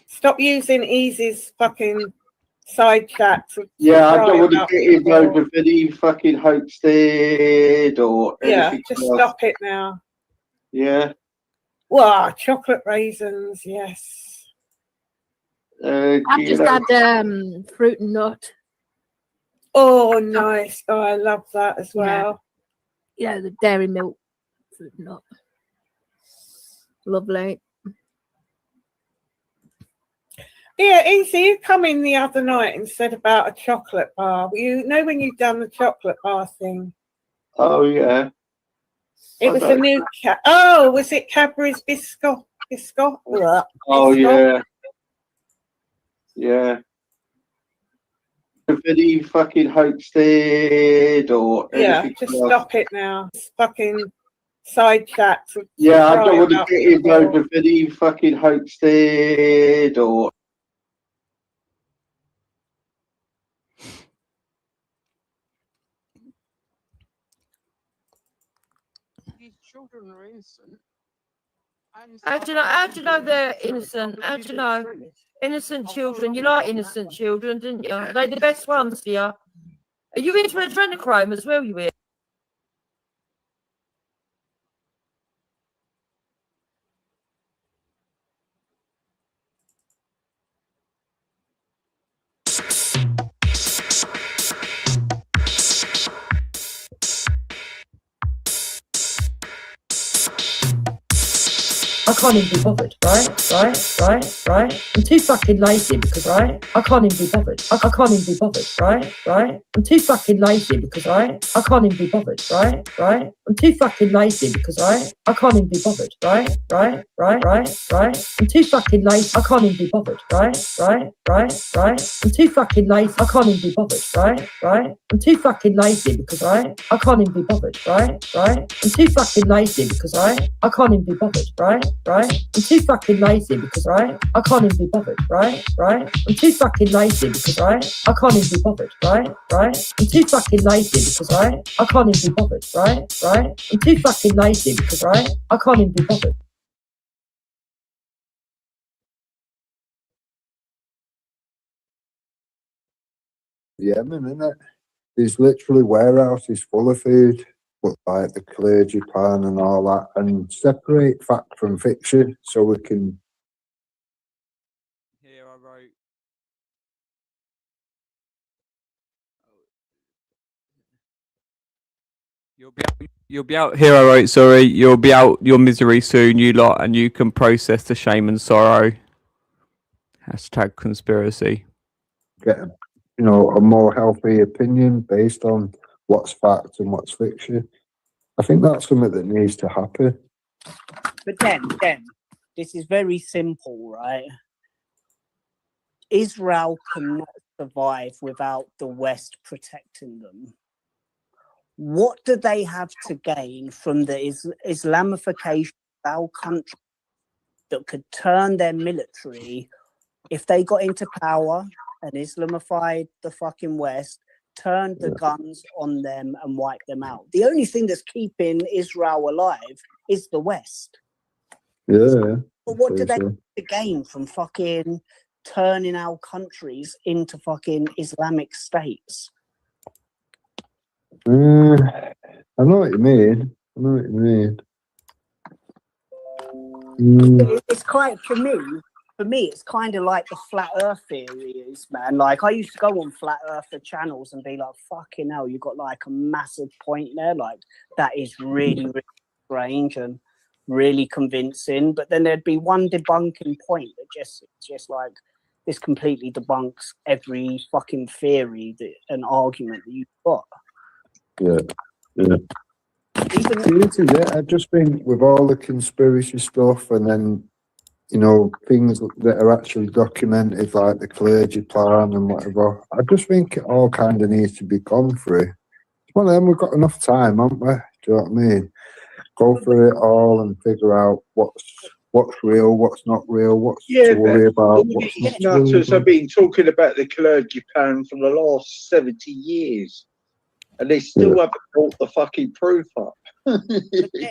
Stop using Easy's fucking side chat. Yeah, I don't want to get involved with any fucking hoaxed or anything. Yeah, just stop it now. Yeah. Wow, chocolate raisins, yes. I've just had fruit and nut. Oh, nice. Oh, I love that as well. Yeah, the dairy milk fruit and nut. Lovely. Yeah, Easy, you come in the other night and said about a chocolate bar. You know when you've done the chocolate bar thing? Oh, yeah. It was a new was it Cadbury's Biscoff? Oh, yeah. Yeah. With any fucking hoaxed or anything. Just stop it now. It's fucking side chat. Yeah, I don't want to get involved with any fucking hoaxed or. These children are innocent. How do you know they're innocent? How do you know? Innocent children. You like innocent children, didn't you? Are they the best ones for you? Are you into adrenochrome as well, you hear? I can't even be bothered, right? I'm too fucking lazy because, right? I can't even be bothered. I can't even be bothered, right? I'm too fucking lazy because, right? I can't even be bothered, right? I'm too fucking lazy because, right? I can't even be bothered, right? I'm too fucking lazy. I can't even be bothered, right? I'm too fucking lazy. I can't even be bothered, right? I'm too fucking lazy because, right? I can't even be bothered, right? I'm too fucking lazy because, right? I can't even be bothered, right? I'm too fucking lazy because, right? I can't even be bothered, right? I'm too fucking lazy because, right? I can't even be bothered, right? I'm too fucking lazy because, right? I can't even be bothered, right? I'm too fucking lazy because, right? I can't even be bothered. Yemen, innit? There's literally warehouses full of food, but like the clergy plan and all that, and separate fact from fiction so we can. Here I wrote. You'll be out. Here I wrote. Sorry, you'll be out your misery soon, you lot, and you can process the shame and sorrow. Hashtag conspiracy. Get a more healthy opinion based on what's fact and what's fiction. I think that's something that needs to happen. But then, this is very simple, right? Israel cannot survive without the West protecting them. What do they have to gain from the Islamification of our country that could turn their military, if they got into power and Islamified the fucking West, turned the guns on them and wiped them out? The only thing that's keeping Israel alive is the West. Yeah. But what do they have to gain from fucking turning our countries into fucking Islamic states? I know what you mean. It's quite, for me, it's kind of like the flat earth theories, man. Like, I used to go on flat earther channels and be like, fucking hell, you got like a massive point there. Like, that is really, really strange and really convincing. But then there'd be one debunking point that just like, this completely debunks every fucking theory and argument that you've got. Yeah. This is it. I just think with all the conspiracy stuff and then, things that are actually documented, like the clergy plan and whatever, I just think it all kind of needs to be gone through. Well, then we've got enough time, haven't we? Do you know what I mean? Go through it all and figure out what's real, what's not real, what's to worry about, what's not to worry about. I've been talking about the clergy plan for the last 70 years. And they still haven't brought the fucking proof up. Do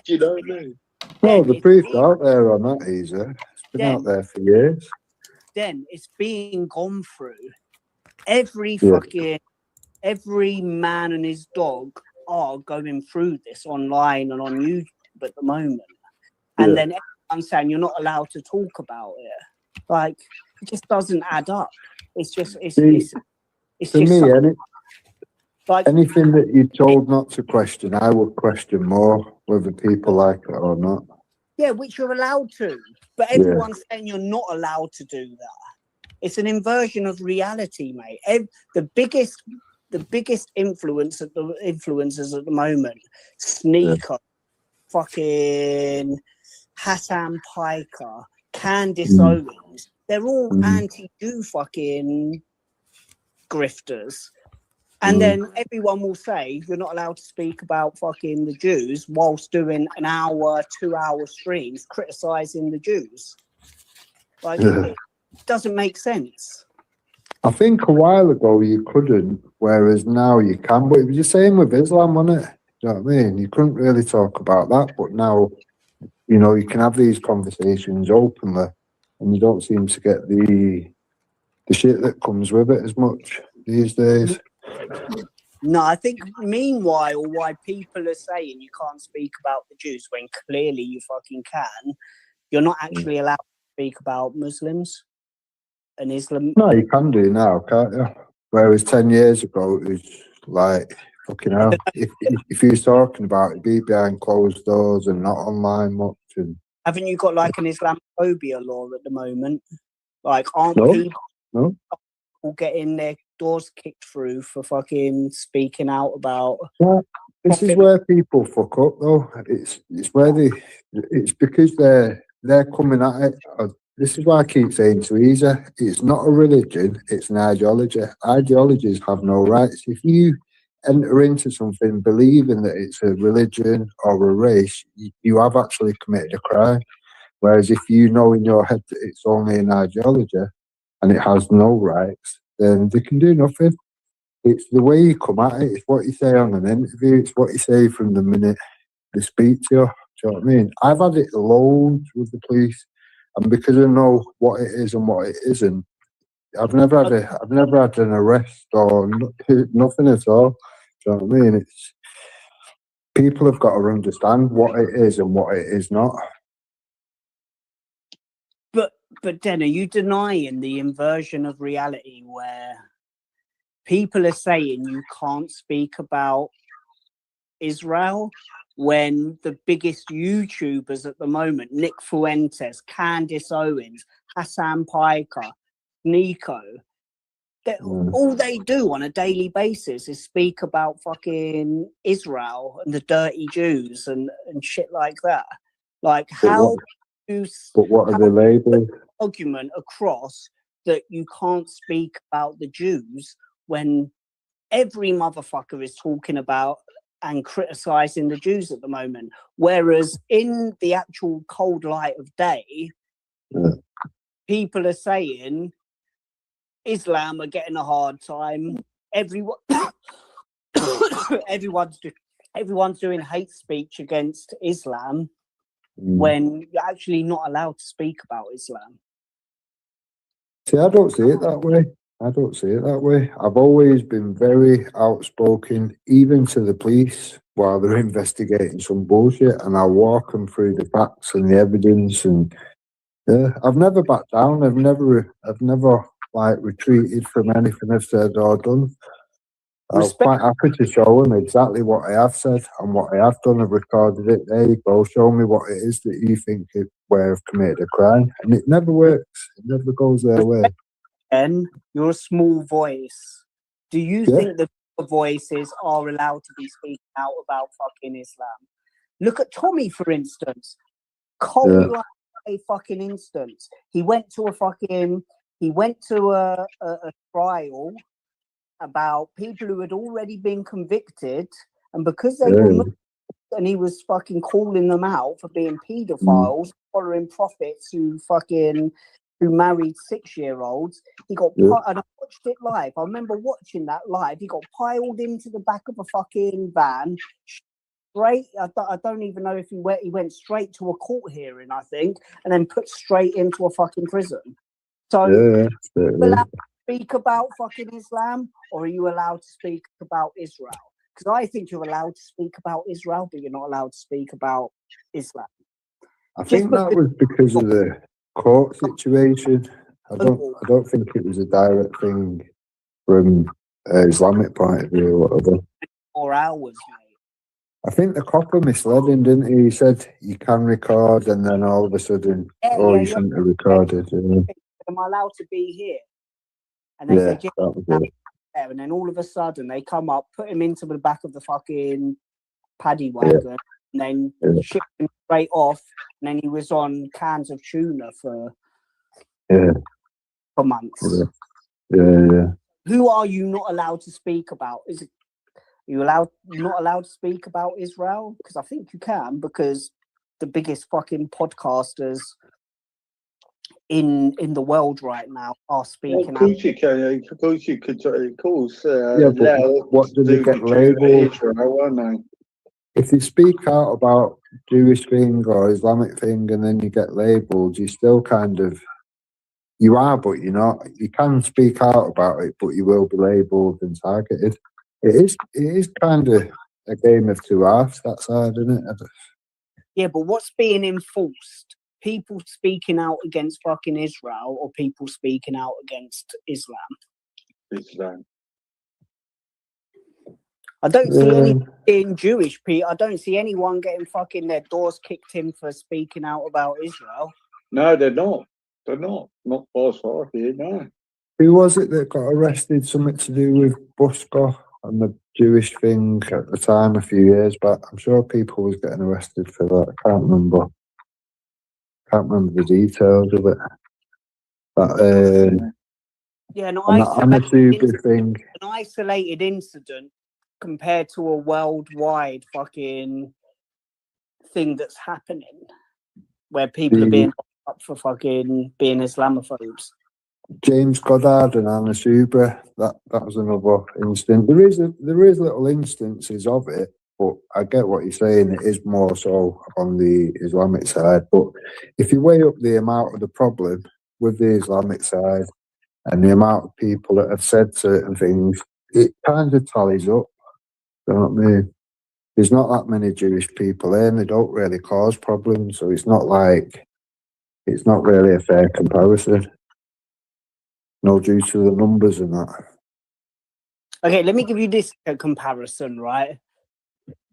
you know what I mean? Well, the proof's out there on that, easy. It's been out there for years. Then it's being gone through. Every man and his dog are going through this online and on YouTube at the moment. And then everyone's saying you're not allowed to talk about it. Like, it just doesn't add up. It's just, it's for just me, anything that you're told not to question, I would question more, whether people like it or not. Yeah, which you're allowed to. But everyone's saying you're not allowed to do that. It's an inversion of reality, mate. The biggest influencers at the moment, Sneaker, fucking Hassan Piker, Candice Owens, they're all anti-Jew fucking grifters. And then everyone will say you're not allowed to speak about fucking the Jews whilst doing an hour, 2 hour streams criticizing the Jews. Like, it doesn't make sense. I think a while ago you couldn't, whereas now you can. But it was the same with Islam, wasn't it? You know what I mean? You couldn't really talk about that, but now, you can have these conversations openly, and you don't seem to get the shit that comes with it as much these days. No, I think meanwhile, why people are saying you can't speak about the Jews when clearly you fucking can, you're not actually allowed to speak about Muslims and Islam. No, you can do now, can't you? Whereas 10 years ago, it was like, fucking hell. If he was talking about it, be behind closed doors and not online much. And Haven't you got like an Islamophobia law at the moment? Like, aren't people getting their doors kicked through for fucking speaking out about? Well, this is where people fuck up, though. It's because they're coming at it. This is why I keep saying to Isa, it's not a religion, it's an ideology. Ideologies have no rights. If you enter into something believing that it's a religion or a race, you have actually committed a crime. Whereas if you know in your head that it's only an ideology and it has no rights, then they can do nothing. It's the way you come at it. It's what you say on an interview. It's what you say from the minute they speak to you. Do you know what I mean? I've had it loads with the police, and because I know what it is and what it isn't, I've never had an arrest or nothing at all. Do you know what I mean? It's people have got to understand what it is and what it is not. But then, are you denying the inversion of reality where people are saying you can't speak about Israel when the biggest YouTubers at the moment, Nick Fuentes, Candace Owens, Hassan Piker, Nico, all they do on a daily basis is speak about fucking Israel and the dirty Jews and shit like that. Like, how but what are they labelled? Argument across that you can't speak about the Jews when every motherfucker is talking about and criticizing the Jews at the moment, whereas in the actual cold light of day, people are saying Islam are getting a hard time. Everyone's doing hate speech against Islam when you're actually not allowed to speak about Islam. See, I don't see it that way. I've always been very outspoken, even to the police, while they're investigating some bullshit, and I'll walk them through the facts and the evidence. And I've never backed down. I've never like retreated from anything I've said or done. I was quite happy to show them exactly what I have said and what I have done. I've recorded it. There you go. Show me what it is that you think where I've committed a crime. And it never works. It never goes their way. And you're a small voice. Do you think the voices are allowed to be speaking out about fucking Islam? Look at Tommy, for instance. Cold like a fucking instance. He went to a trial about people who had already been convicted, and because they were Muslims, and he was fucking calling them out for being paedophiles, following prophets who married 6-year-olds. He got and I watched it live. I remember watching that live. He got piled into the back of a fucking van. Straight, I don't even know if he went straight to a court hearing, I think, and then put straight into a fucking prison. So speak about fucking Islam, or are you allowed to speak about Israel? Because I think you're allowed to speak about Israel, but you're not allowed to speak about Islam. I think that was because of the court situation. I don't think it was a direct thing from Islamic point of view or whatever. 4 hours, mate. I think the copper misled him, didn't he? He said you can record, and then all of a sudden, you shouldn't have recorded. Am I allowed to be here? And they said, and then all of a sudden they come up, put him into the back of the fucking paddy wagon, and then ship him straight off. And then he was on cans of tuna for months. Who are you not allowed to speak about? Not allowed to speak about Israel? Because I think you can, because the biggest fucking podcasters in the world right now are speaking. Of course you can. Of course you could. Of course. But what do they get labelled? If you speak out about Jewish thing or Islamic thing, and then you get labelled, you still kind of but you're not. You can speak out about it, but you will be labelled and targeted. It is kind of a game of two halves. That's hard, isn't it? Yeah, but what's being enforced? People speaking out against fucking Israel, or people speaking out against Islam? Islam. I don't see any in Jewish people. I don't see anyone getting fucking their doors kicked in for speaking out about Israel. No, they're not. They're not. Not as far here, no. Who was it that got arrested? Something to do with Busko and the Jewish thing at the time a few years back. I'm sure people was getting arrested for that. I can't remember. Can't remember the details of it. But yeah, an isolated incident compared to a worldwide fucking thing that's happening, where people are being up for fucking being Islamophobes. James Goddard and Anna Subra, that was another instance. There is little instances of it, but I get what you're saying. It is more so on the Islamic side. But if you weigh up the amount of the problem with the Islamic side and the amount of people that have said certain things, it kind of tallies up. You know what I mean? There's not that many Jewish people there, and they don't really cause problems. So it's not really a fair comparison. No, due to the numbers and that. Okay, let me give you this comparison, right?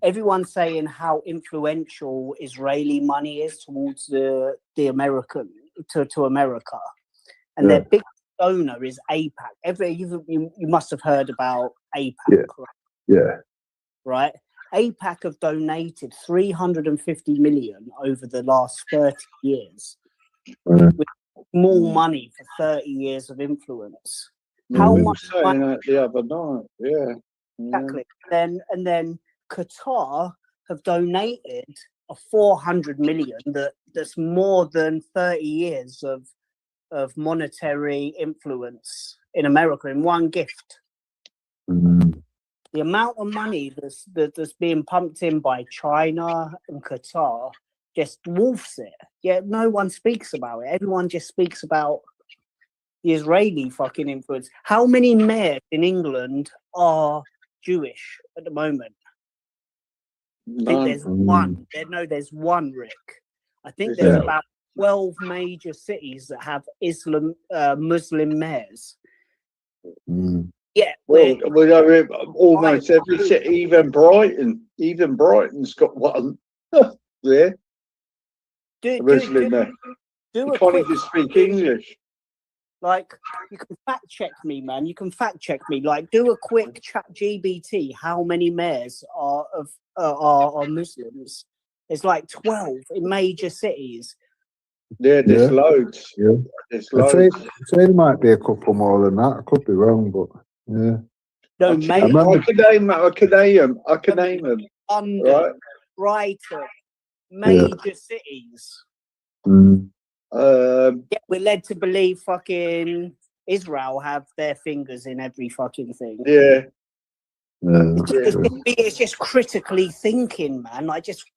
Everyone's saying how influential Israeli money is towards the American to America, and their big donor is AIPAC. You must have heard about AIPAC, right? Yeah. Right. AIPAC have donated 350 million over the last 30 years. With more money for 30 years of influence. How much saying that the other night? Yeah. Exactly. And then Qatar have donated a 400 million that's more than 30 years of monetary influence in America in one gift. The amount of money that's being pumped in by China and Qatar just dwarfs it. Yet no one speaks about it. Everyone just speaks about the Israeli fucking influence. How many mayors in England are Jewish at the moment? I think there's one. There's one, Rick. I think there's about 12 major cities that have Muslim mayors. Yeah, well, almost every city, even Brighton. Even Brighton's got one. Yeah. You can't even speak English. Like, you can fact check me, man. You can fact check me. Like, do a quick chat GBT. How many mayors are Muslims? There's like 12 in major cities. Yeah, there's loads. Yeah. There's loads. I'd say there might be a couple more than that. I could be wrong, but yeah. No, mate. I can name them. London, Brighton, major cities. We're led to believe fucking Israel have their fingers in every fucking thing. Yeah. It's just critically thinking, man. Like, just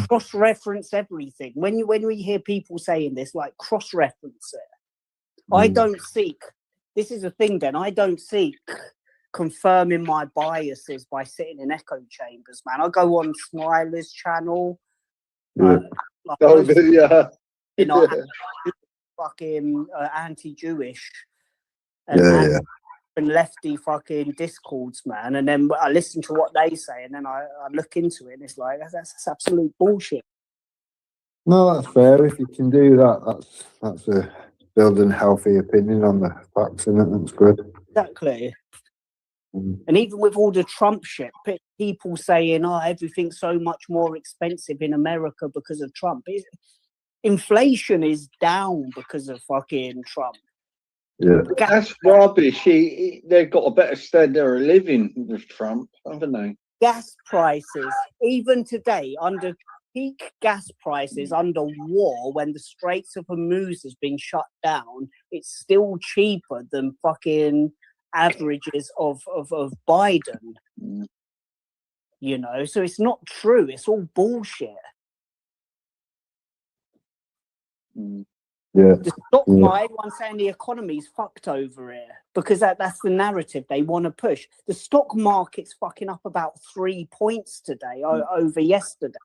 cross-reference everything. When we hear people saying this, like, cross-reference it. I don't seek. This is the thing. Then I don't seek confirming my biases by sitting in echo chambers, man. I go on Smiler's channel. You know, fucking anti-Jewish and lefty fucking discords, man. And then I listen to what they say, and then I look into it, and it's like that's absolute bullshit. No, that's fair. If you can do that, that's a building healthy opinion on the facts, isn't it? That's good. Exactly. And even with all the Trump shit, people saying, everything's so much more expensive in America because of Trump. Inflation is down because of fucking Trump. Yeah, that's rubbish. They've got a better standard of living with Trump, haven't they? Gas prices, even today, under peak gas prices, under war, when the Straits of Hormuz has been shut down, it's still cheaper than fucking averages of Biden. You know, so it's not true. It's all bullshit. Yeah. The stock market, everyone's saying the economy's fucked over here because that's the narrative they want to push. The stock market's fucking up about 3 points today over yesterday.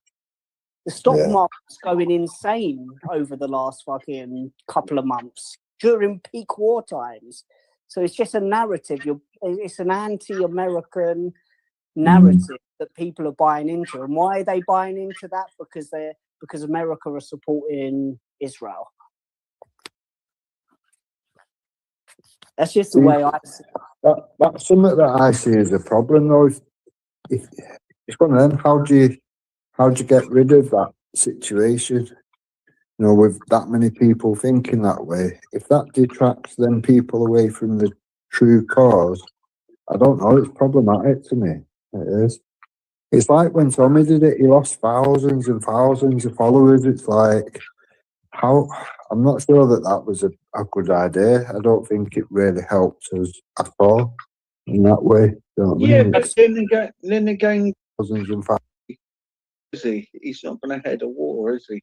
The stock market's going insane over the last fucking couple of months during peak war times. So it's just a narrative. It's an anti-American narrative that people are buying into. And why are they buying into that? Because America are supporting Israel. That's just the way I see it. That's something that I see as a problem, though. If it's one of them, how do you get rid of that situation? You know, with that many people thinking that way, if that detracts then people away from the true cause, I don't know, it's problematic to me. It is. It's like when Tommy did it, he lost thousands and thousands of followers. It's like, how, I'm not sure that was a good idea. I don't think it really helped us at all in that way. Don't Yeah, mean? but then again, Thousands and thousands. is he? He's not going to head a war, is he?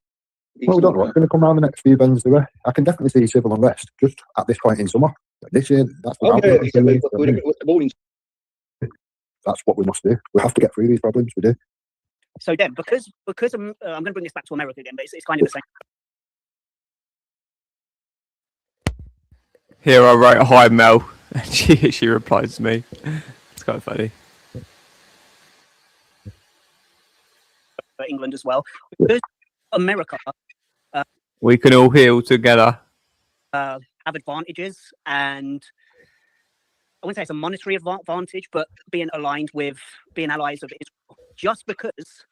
Well, we don't know what's going to come around the next few bends, do we? I can definitely see civil unrest just at this point in summer. This year, that's what that's what we must do. We have to get through these problems. We do. So then, because I'm going to bring this back to America again, but it's kind of the same. Here I wrote, "Hi Mel," and she replies to me. It's quite funny. For England as well, because America, we can all heal together. Have advantages, and I wouldn't say it's a monetary advantage, but being allied with, being allies of Israel, just because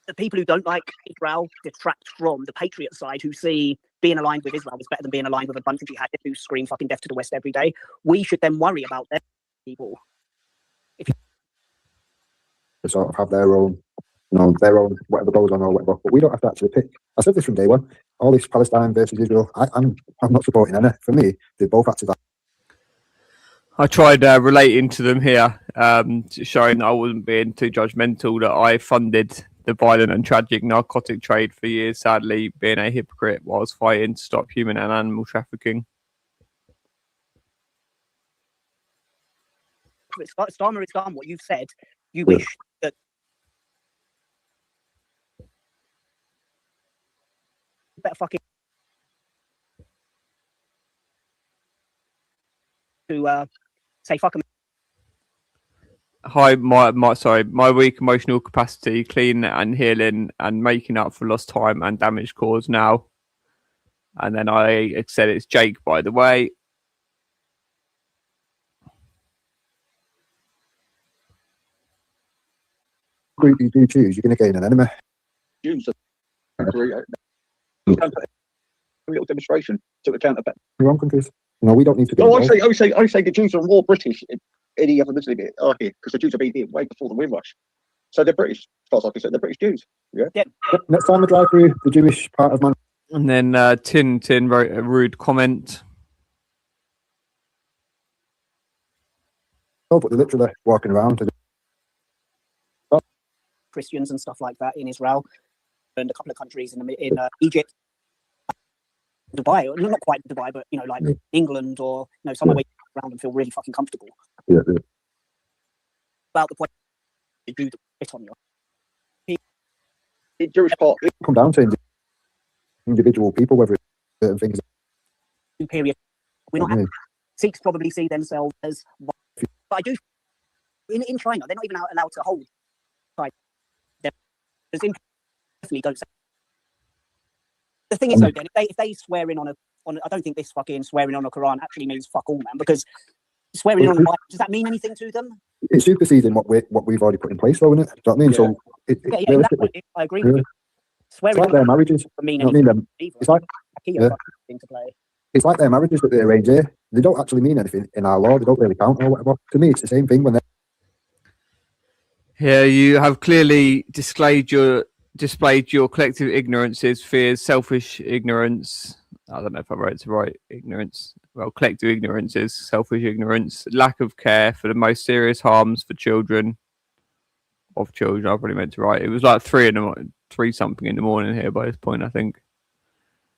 the people who don't like Israel detract from the patriot side, who see being aligned with Israel is better than being aligned with a bunch of jihadists who scream fucking death to the West every day. We should then worry about their people. They sort of have their own, you know, their own whatever goes on or whatever, but we don't have to actually pick. I said this from day one. All this Palestine versus Israel, I'm not supporting any. For me, they both have to die. I tried relating to them here, showing that I wasn't being too judgmental, that I funded the violent and tragic narcotic trade for years, sadly being a hypocrite whilst fighting to stop human and animal trafficking. Starmer, it's done what you've said. You wish that better fucking to say fuck 'em. Hi, my weak emotional capacity, clean and healing and making up for lost time and damage caused now. And then I said it's Jake, by the way. Group you do choose, you're going to gain an enemy. A little demonstration to account of that. Your own countries. No, we don't need to go. No, I say the Jews are more British than any other Muslim are here, because the Jews have been here way before the Windrush. So they're British. As far as I can say, they're British Jews. Yeah. Yep. Next time I drive through the Jewish part of Man. And then Tin wrote a rude comment. Oh, but they're literally walking around. Christians and stuff like that in Israel and a couple of countries in Egypt, Dubai, not quite Dubai, but you know, like England or somewhere where you go around and feel really fucking comfortable. Yeah. About the point they do hit on you. The Jewish part come down to individual people, whether it's certain things. Superior. We're not. Sikhs probably see themselves as, but I do. In China, they're not even allowed to hold. Definitely don't say. The thing is, though, then, if they swear in on a, I don't think this fucking swearing on a Quran actually means fuck all, man. Because swearing in on the Bible, does that mean anything to them? It's superseding what we've already put in place, though, isn't it? Do you know what I mean? Yeah. So, realistically, I agree with you. Swearing it's like their marriages. It's like thing to play. It's like their marriages that they arrange here. They don't actually mean anything in our law. They don't really count or whatever. To me, it's the same thing when they're. Here you have clearly displayed your collective ignorances, fears, selfish ignorance. I don't know if I wrote it right. Ignorance. Well, collective ignorances, selfish ignorance, lack of care for the most serious harms for children. I probably meant to write. It was like 3 something in the morning here by this point, I think.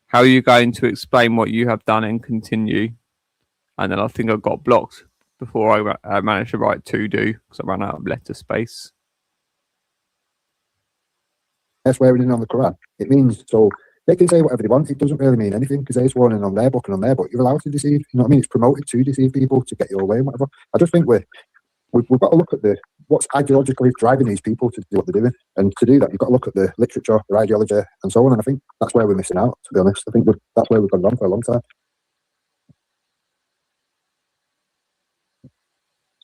How are you going to explain what you have done and continue? And then I think I got blocked before I managed to write to do because I ran out of letter space. They're swearing in on the Quran. It means, so they can say whatever they want. It doesn't really mean anything because they're sworn in on their book and on their book. You're allowed to deceive. You know what I mean? It's promoted to deceive people to get your way and whatever. I just think we're we've got to look at what's ideologically driving these people to do what they're doing, and to do that, you've got to look at the literature, their ideology, and so on. And I think that's where we're missing out. To be honest, I think that's where we've gone wrong for a long time.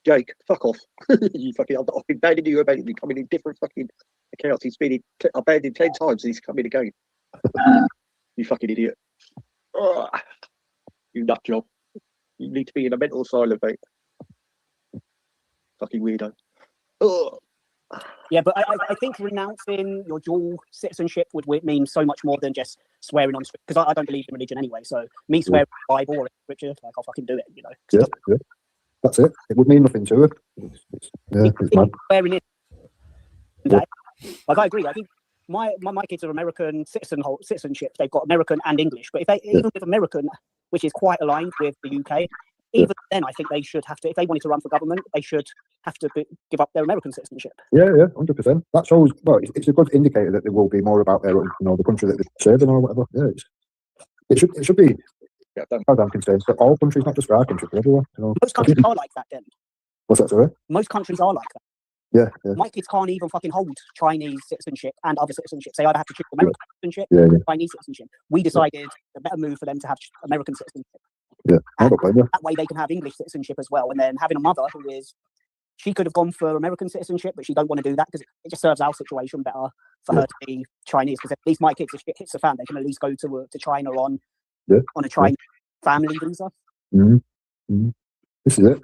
Jake, fuck off. You fucking, I've been banning you about him coming in different fucking accounts. I've banned him 10 times and he's coming again. You fucking idiot. Oh, you nut job. You need to be in a mental asylum, mate. Fucking weirdo. Oh. Yeah, but I think renouncing your dual citizenship would mean so much more than just swearing on scripture, because I don't believe in religion anyway. So me swearing on the Bible or scripture, like, I'll fucking do it, you know. Yeah. That's it. It would mean nothing to her. It's mad. Swearing in, like, I agree. I think my kids are American citizenship. They've got American and English. But even with American, which is quite aligned with the UK, even then, I think they should have to, if they wanted to run for government, they should have to give up their American citizenship. Yeah, 100%. That shows, well, it's a good indicator that there will be more about their, the country that they're serving or whatever. Yeah, it should be, as far as I'm concerned, for all countries, not just for our country, for everyone. Most countries are like that, then. What's that, sorry? Most countries are like that. Yeah. My kids can't even fucking hold Chinese citizenship and other citizenships. They either have to choose American citizenship or Chinese citizenship. We decided a better move for them to have American citizenship. Yeah, that way they can have English citizenship as well. And then having a mother she could have gone for American citizenship, but she don't want to do that because it just serves our situation better for her to be Chinese. Because at least my kids, if shit hits the fan, they can at least go to China on a Chinese family visa. This is it.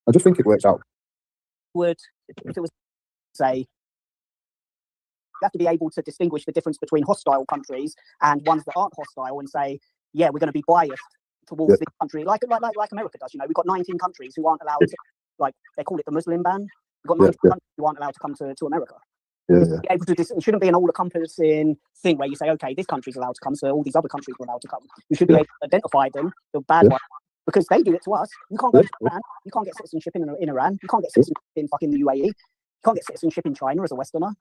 I just think it works out. If it was, say, you have to be able to distinguish the difference between hostile countries and ones that aren't hostile, and say, yeah, we're going to be biased towards this country, like America does. You know, we've got 19 countries who aren't allowed to, like, they call it the Muslim ban. We've got 19 countries who aren't allowed to come to America. It shouldn't be an all-encompassing thing where you say, okay, this country's allowed to come, so all these other countries are allowed to come. You should be able to identify them, the bad ones, because they do it to us. You can't go to Iran. You can't get citizenship in Iran. You can't get citizenship in fucking the UAE. You can't get citizenship in China as a Westerner.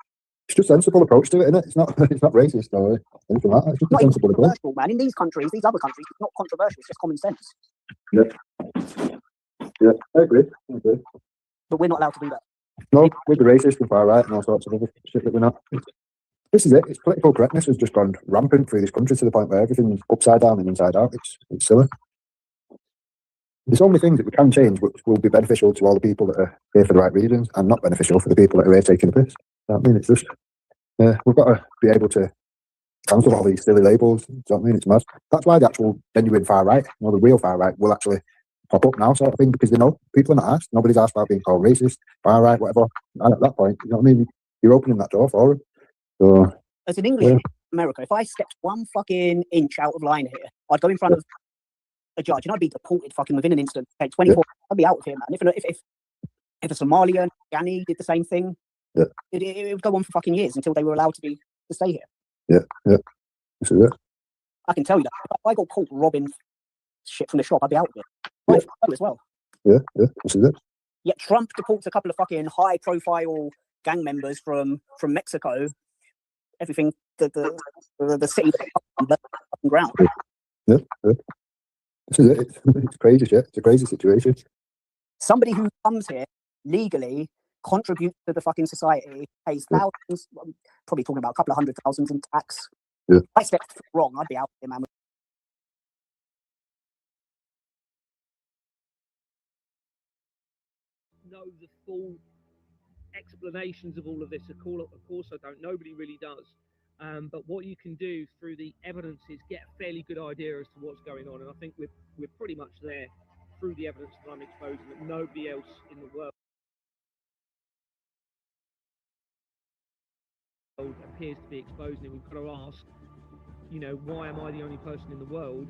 It's just a sensible approach to it, isn't it? It's not racist or anything like that. It's just a sensible approach. Man. In these countries, these other countries, it's not controversial. It's just common sense. Yeah, I agree. But we're not allowed to do that. No, we're the racist and far right and all sorts of other shit that we're not. This is it. It's political correctness has just gone rampant through this country to the point where everything's upside down and inside out. It's silly. There's only things that we can change which will be beneficial to all the people that are here for the right reasons and not beneficial for the people that are here taking the piss. I mean, it's just, we've got to be able to cancel all these silly labels. Do you know what I mean? It's mad. That's why the actual genuine far right, the real far right, will actually pop up now, sort of thing, because they know people are not asked. Nobody's asked about being called racist, far right, whatever. And at that point, you know what I mean? You're opening that door for them. So, as an English in America, if I stepped one fucking inch out of line here, I'd go in front of a judge and I'd be deported fucking within an instant. Take 24. I'd be out of here, man. If a Somalian Ghani did the same thing, it would go on for fucking years until they were allowed to stay here. Yeah. This is it. I can tell you that. If I got caught robbing shit from the shop, I'd be out of it. As well. Yeah. This is it. Yet Trump deports a couple of fucking high-profile gang members from Mexico. Everything, the city on the ground. Yeah. This is it. It's crazy shit. It's a crazy situation. Somebody who comes here legally, contributes to the fucking society, pays thousands, probably talking about a couple of $100,000 in tax. If I stepped wrong, I'd be out here, man. Know the full explanations of all of this. Of course I don't. Nobody really does. But what you can do through the evidence is get a fairly good idea as to what's going on. And I think we're pretty much there through the evidence that I'm exposing that nobody else in the world appears to be exposing it. We've got to ask, why am I the only person in the world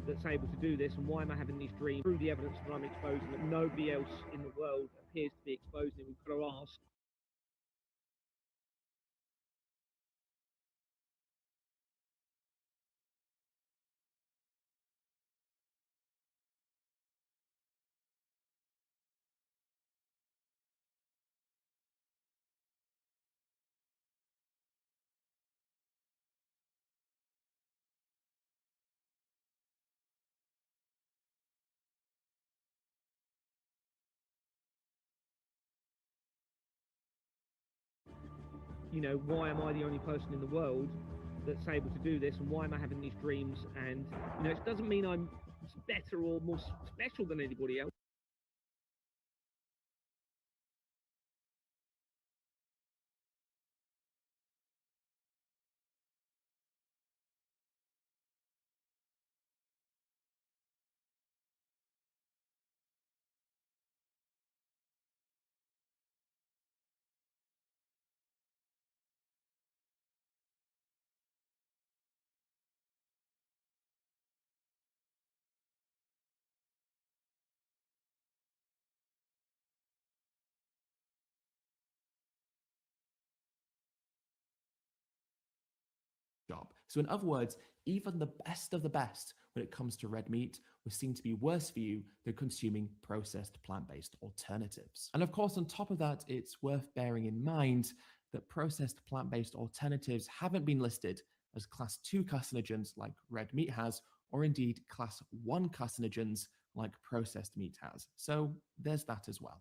that's able to do this, and why am I having these dreams? Through the evidence that I'm exposing that nobody else in the world appears to be exposing it, we've got to ask, you know, why am I the only person in the world that's able to do this, and why am I having these dreams? And you know, it doesn't mean I'm better or more special than anybody else. job. So in other words, even the best of the best when it comes to red meat was seen to be worse for you than consuming processed plant-based alternatives. And of course, on top of that, it's worth bearing in mind that processed plant-based alternatives haven't been listed as class 2 carcinogens like red meat has, or indeed class 1 carcinogens like processed meat has. So there's that as well.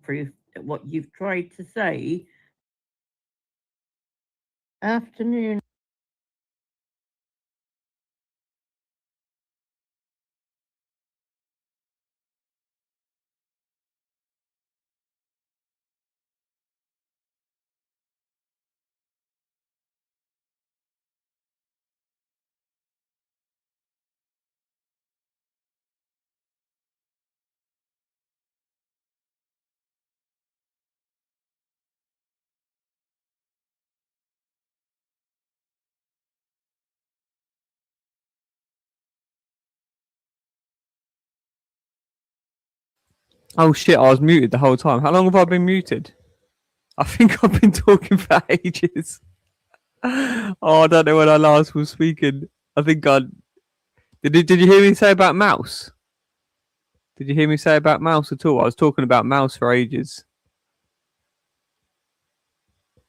Proof that what you've tried to say. Afternoon. Oh shit, I was muted the whole time. How long have I been muted? I think I've been talking for ages. Oh, I don't know when I last was speaking. I think I... Did you hear me say about mouse? Did you hear me say about mouse at all? I was talking about mouse for ages.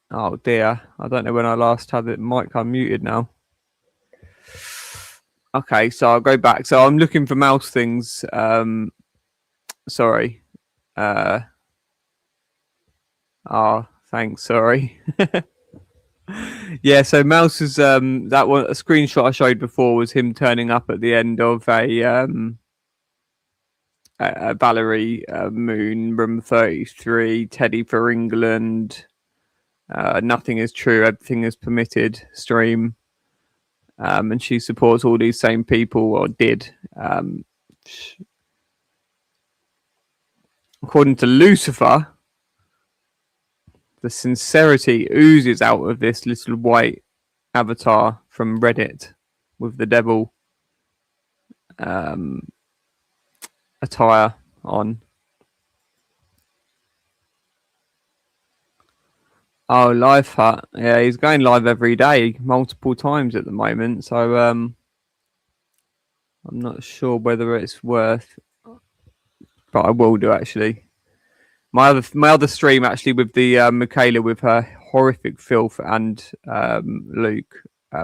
Oh dear. I don't know when I last had the mic unmuted now. Okay, so I'll go back. So I'm looking for mouse things. Sorry. Oh, thanks. Sorry. Yeah, so mouse is that one. A screenshot I showed before was him turning up at the end of a Valerie Moon Room 33 Teddy for England. Nothing is true, everything is permitted stream. And she supports all these same people, or did. According to Lucifer, the sincerity oozes out of this little white avatar from Reddit with the devil attire on. Oh, Live Hut. Yeah, he's going live every day, multiple times at the moment. So I'm not sure whether it's worth, but I will do actually. My other stream actually with the Michaela with her horrific filth and Luke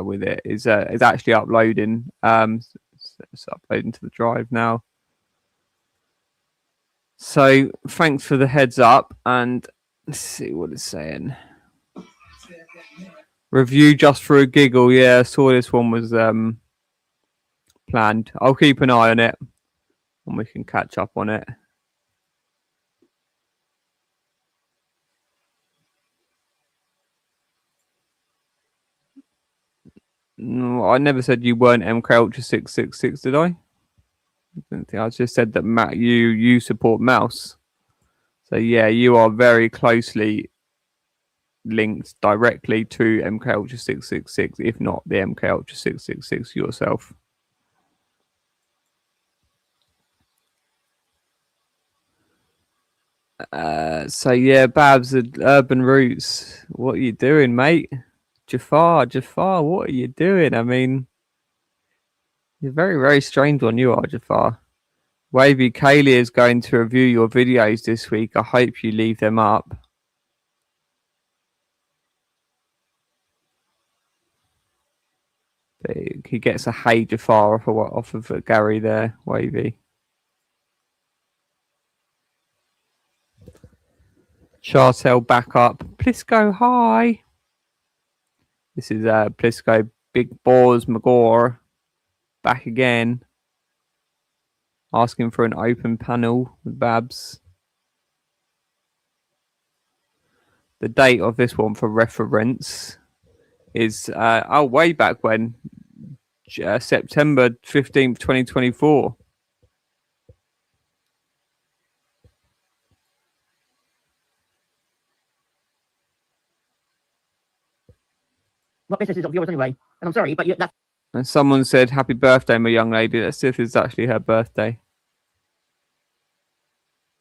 with it is actually uploading. It's uploading to the drive now. So thanks for the heads up, and let's see what it's saying. Review just for a giggle. Yeah, I saw this one was planned. I'll keep an eye on it. and we can catch up on it. No, I never said you weren't MK Ultra 666, did I? I just said that Matt, you support Mouse. So yeah, you are very closely linked directly to MK Ultra 666, if not the MK Ultra 666 yourself. So yeah, Babs, Urban Roots, what are you doing, mate? Jafar, what are you doing? I mean, you're very, very strange one, you are, Jafar. Wavy, Kaylee is going to review your videos this week. I hope you leave them up. He gets a hey Jafar off of Gary there, Wavy. Chartel back up. Plisco, hi. This is Plisco, Big Boars Magor, back again. Asking for an open panel with Babs. The date of this one for reference is way back when, September 15th, 2024. What business is of yours anyway? And I'm sorry, but that's... And someone said, happy birthday, my young lady. Let's see if it's actually her birthday.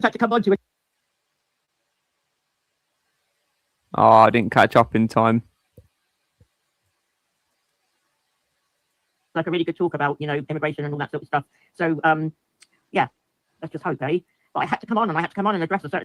Had to come on to it. Oh, I didn't catch up in time. Like a really good talk about, you know, immigration and all that sort of stuff. So, yeah, let's just hope, eh? But I had to come on, and I had to come on and address a certain...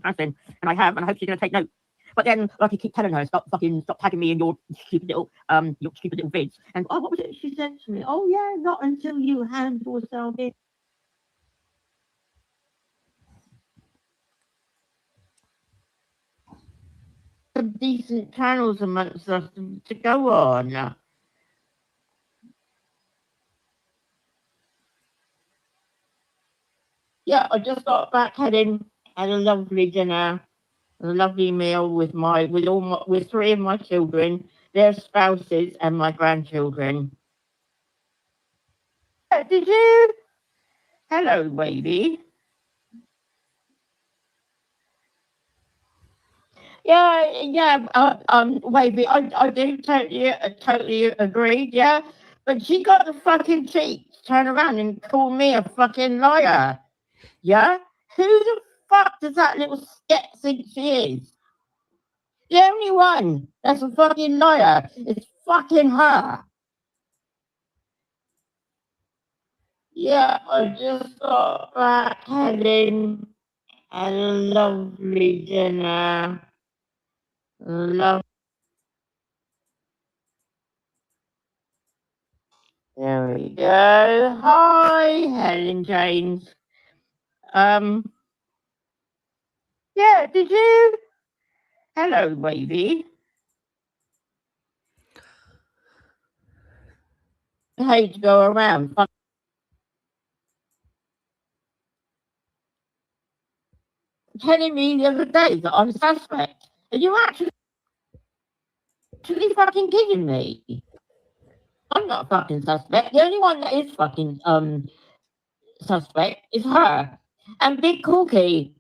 person, and I have, and I hope she's going to take note. But then, like, I keep telling her, stop tagging me in your stupid little vids. And oh, what was it she said to me? Oh yeah, not until you hand yourself in. Some decent channels amongst us to go on. Yeah, I just got back, had a lovely dinner, a lovely meal with three of my children, their spouses, and my grandchildren. Did you? Hello, baby. Wavy, I do totally agree, yeah. But she got the fucking cheek to turn around and call me a fucking liar. Yeah? Who the fuck does that little skit think she is? The only one that's a fucking liar is fucking her. Yeah, I just got back having a lovely dinner. There we go. Hi, Helen James. Yeah, did you? Hello, baby. I hate to go around telling me the other day that I'm suspect. Are you actually fucking kidding me? I'm not a fucking suspect. The only one that is fucking suspect is her. And Big Cookie,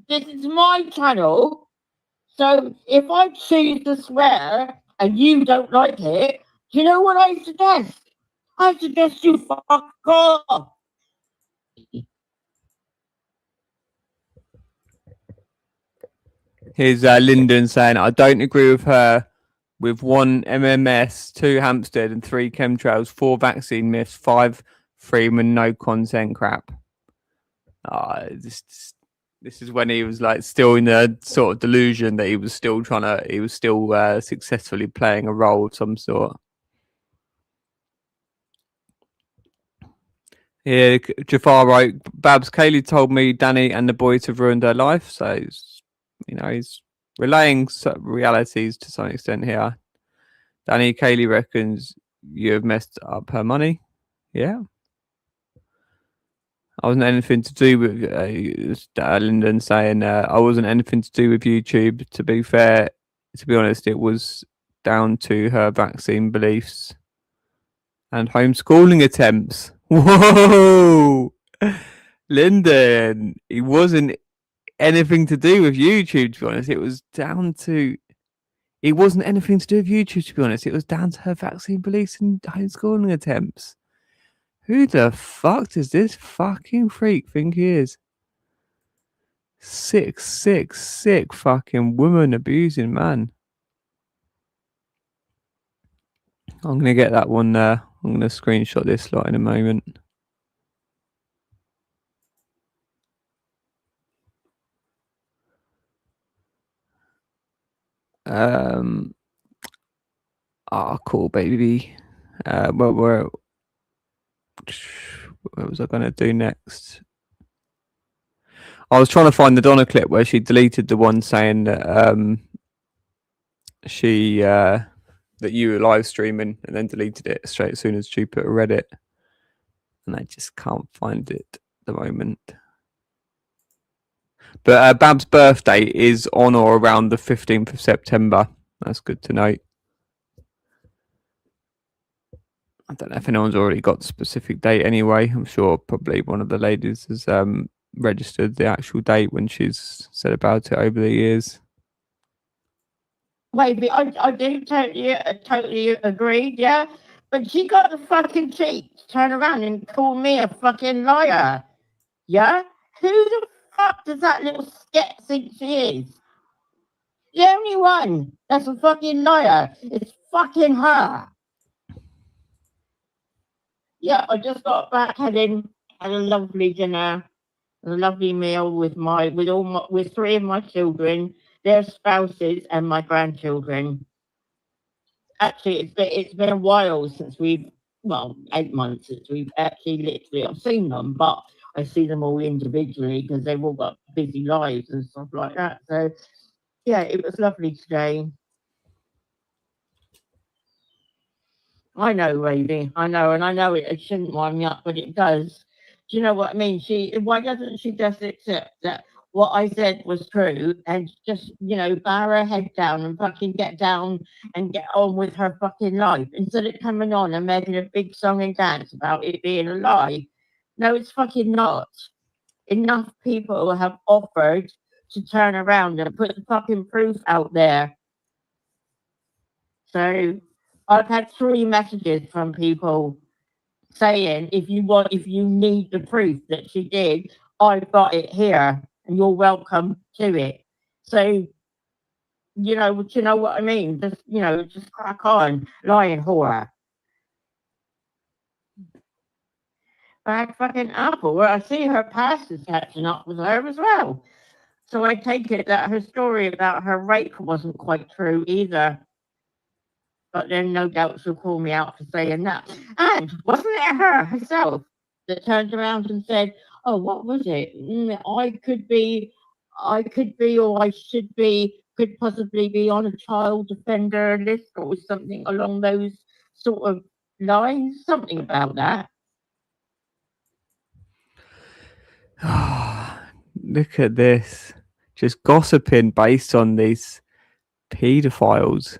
this is my channel. So if I choose to swear and you don't like it, do you know what I suggest? I suggest you fuck off. Here's Lyndon saying, I don't agree with her with 1 MMS, 2 Hampstead and 3 chemtrails, 4 vaccine myths, 5 Freeman, no consent crap. This is when he was like still in a sort of delusion that he was still successfully playing a role of some sort. Yeah, Jafar wrote, Babs, Kaylee told me Danny and the boys have ruined her life. So, you know, he's relaying realities to some extent here. Danny Kaylee reckons you have messed up her money. Yeah. I wasn't anything to do with Lyndon saying I wasn't anything to do with YouTube. To be fair, to be honest, it was down to her vaccine beliefs and homeschooling attempts. Whoa, Lyndon, it wasn't anything to do with YouTube. To be honest, it was down to. It wasn't anything to do with YouTube. To be honest, it was down to her vaccine beliefs and homeschooling attempts. Who the fuck does this fucking freak think he is? Sick fucking woman abusing man. I'm going to get that one there. I'm going to screenshot this lot in a moment. Cool, baby. Where was I going to do next? I was trying to find the Donna clip where she deleted the one saying that that you were live streaming and then deleted it straight as soon as Jupiter read it. And I just can't find it at the moment. But Bab's birthday is on or around the 15th of September. That's good to know. I don't know if anyone's already got the specific date anyway. I'm sure probably one of the ladies has registered the actual date when she's said about it over the years. Maybe I do totally agree, yeah. But she got the fucking cheek to turn around and call me a fucking liar. Yeah? Who the fuck does that little sketch think she is? The only one that's a fucking liar is fucking her. Yeah, I just got back, had a lovely dinner, a lovely meal with three of my children, their spouses, and my grandchildren. Actually, it's been a while since 8 months since we've actually literally I've seen them, but I see them all individually because they've all got busy lives and stuff like that. So yeah, it was lovely today. I know, Ravy. I know, and I know it shouldn't wind me up, but it does. Do you know what I mean? Why doesn't she just accept that what I said was true and just, bow her head down and fucking get down and get on with her fucking life instead of coming on and making a big song and dance about it being a lie? No, it's fucking not. Enough people have offered to turn around and put the fucking proof out there. So I've had 3 messages from people saying, if you need the proof that she did, I've got it here and you're welcome to it. So, you know what I mean? Just crack on, lying whore. Bad fucking apple. Well, I see her past is catching up with her as well. So I take it that her story about her rape wasn't quite true either. But then no doubt she'll call me out for saying that. And wasn't it her herself that turned around and said, oh, what was it? I could be, or I should be, could possibly be on a child offender list or something along those sort of lines. Something about that. Look at this. Just gossiping based on these paedophiles.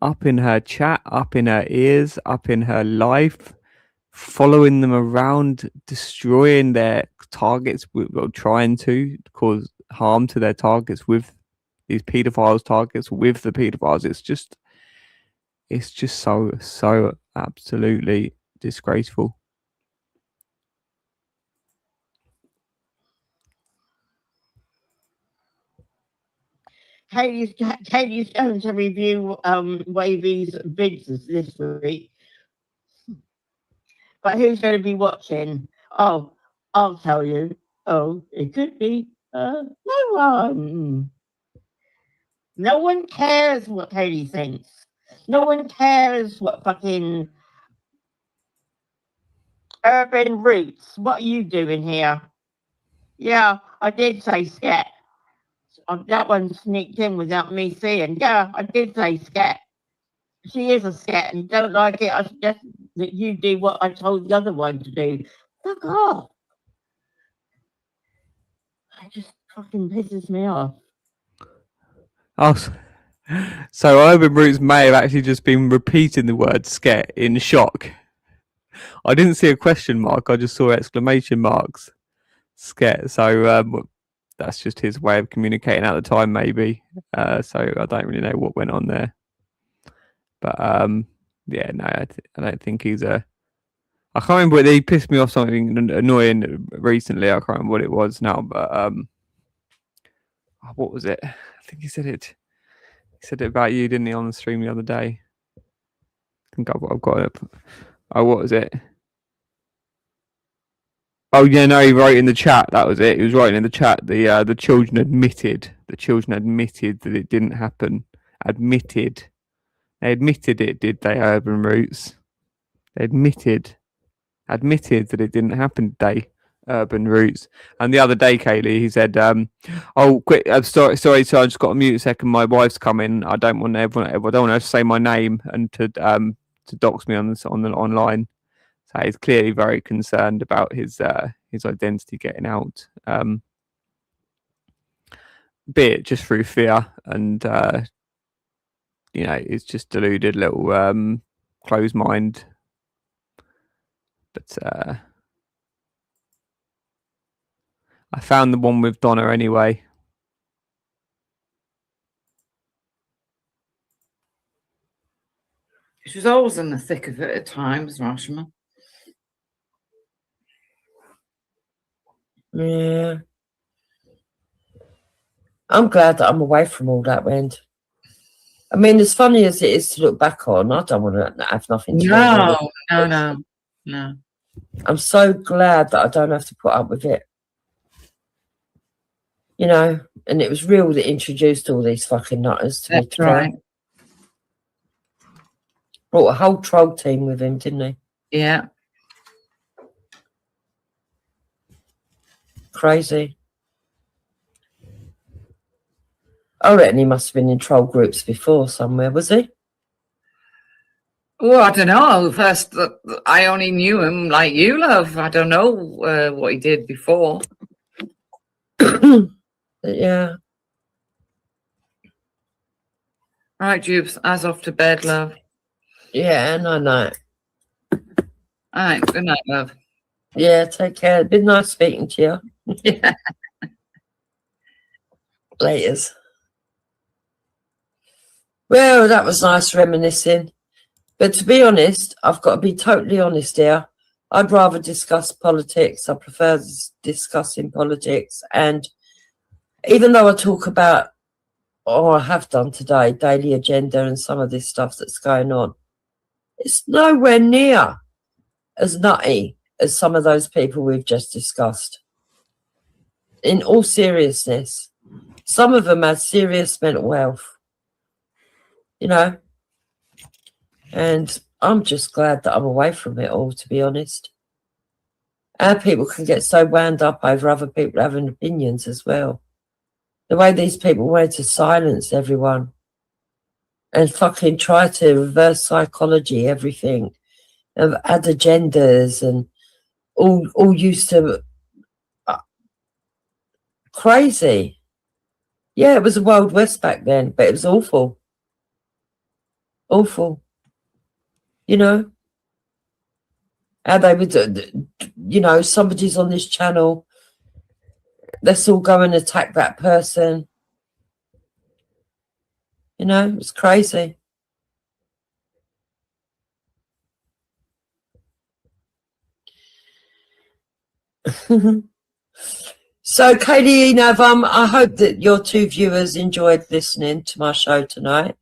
Up in her chat, up in her ears, up in her life, following them around, destroying their targets, trying to cause harm to their targets with these paedophiles' targets, with the paedophiles. It's just so absolutely disgraceful. Katie's going to review Wavy's vids this week. But who's going to be watching? Oh, I'll tell you. Oh, it could be no one. No one cares what Katie thinks. No one cares what fucking Urban Roots. What are you doing here? Yeah, I did say scat. That one sneaked in without me seeing. Yeah, I did say scat. She is a scat and you don't like it. I suggest that you do what I told the other one to do. Fuck off. It just fucking pisses me off. Oh, so Urban Roots may have actually just been repeating the word sket in shock. I didn't see a question mark. I just saw exclamation marks. Sket. So that's just his way of communicating at the time, maybe. So I don't really know what went on there. But yeah, no, I don't think he's a. I can't remember whether he pissed me off something annoying recently. I can't remember what it was now, but what was it? I think he said it. He said it about you, didn't he, on the stream the other day? I think I've got it. Oh, what was it? Oh yeah, no, he wrote in the chat. That was it. He was writing in the chat. The children admitted. The children admitted that it didn't happen. Admitted. They admitted it, did they? Urban Roots. They admitted that it didn't happen today. Urban Roots. And the other day, Kaylee, he said, "Oh, quick! I'm sorry. So I just got to mute a second. My wife's coming. I don't want everyone. I don't want her to say my name and to dox me on the online." So he's clearly very concerned about his identity getting out, be it just through fear and it's just deluded little closed mind. But I found the one with Donna anyway. She was always in the thick of it at times, Rashma. Yeah. I'm glad that I'm away from all that, Wendy. I mean, as funny as it is to look back on, I don't want to have nothing to do with it. No. I'm so glad that I don't have to put up with it. And it was Real that introduced all these fucking nutters to me. That's right. Brought a whole troll team with him, didn't he? Yeah. Crazy. I reckon he must have been in troll groups before somewhere, was he? Oh, I don't know. First, I only knew him like you, love. I don't know what he did before. Yeah. Right, Jubes, as off to bed, love. Yeah, no. All right, good night, love. Yeah, take care. It's been nice speaking to you. Yeah. Laters. Well, that was nice reminiscing. But to be honest, I've got to be totally honest here. I'd rather discuss politics. I prefer discussing politics. And even though I talk about, I have done today, daily agenda and some of this stuff that's going on, it's nowhere near as nutty as some of those people we've just discussed. In all seriousness, some of them have serious mental health, and I'm just glad that I'm away from it all, to be honest. Our people can get so wound up over other people having opinions as well. The way these people want to silence everyone and fucking try to reverse psychology, everything, and add agendas and all used to crazy. Yeah, it was a Wild West back then, but it was awful. Awful. How they would, somebody's on this channel, let's all go and attack that person. It was crazy. So, Katie Navam, I hope that your two viewers enjoyed listening to my show tonight,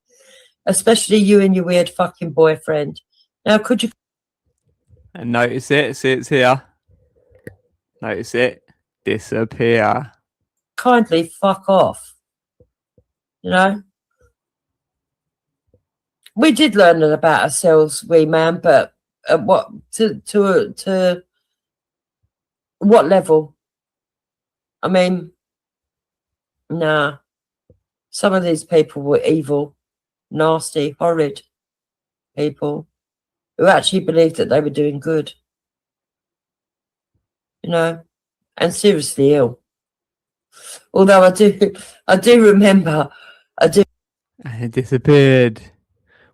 especially you and your weird fucking boyfriend. Now, could you... And notice it. See, it's here. Notice it. Disappear. Kindly fuck off. We did learn about ourselves, wee man, but at what to what level? I mean, nah. Some of these people were evil, nasty, horrid. people who actually believed that they were doing good, you know, and seriously ill. Although I do remember, And it disappeared.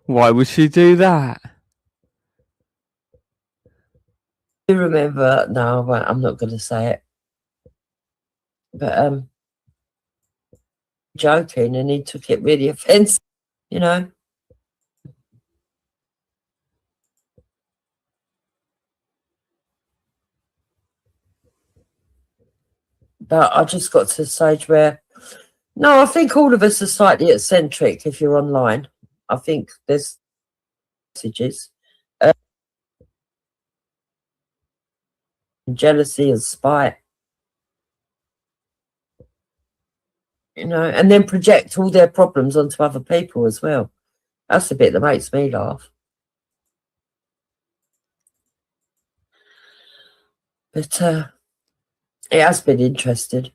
Why would she do that? I do remember, no, I'm not going to say it, but joking, and he took it really offensive, you know. But I just got to the stage where, no, I think all of us are slightly eccentric if you're online. I think there's messages. Jealousy and spite. You know, and then project all their problems onto other people as well. That's the bit that makes me laugh. But it has been interesting.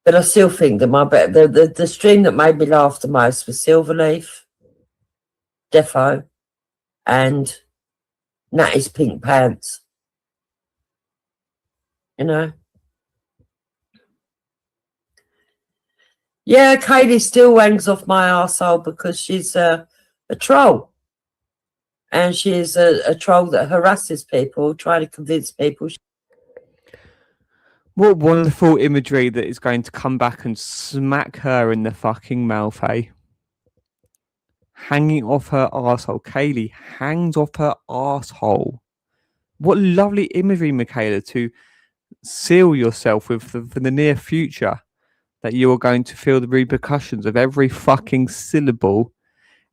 But I still think that the stream that made me laugh the most was Silverleaf, Defo, and Natty's Pink Pants. You know? Yeah, Kaylee still hangs off my arsehole because she's a troll. And she's a troll that harasses people, trying to convince people. What wonderful imagery that is going to come back and smack her in the fucking mouth, eh? Hanging off her arsehole. Kaylee hangs off her arsehole. What lovely imagery, Michaela, to seal yourself with for the near future. That you are going to feel the repercussions of every fucking syllable,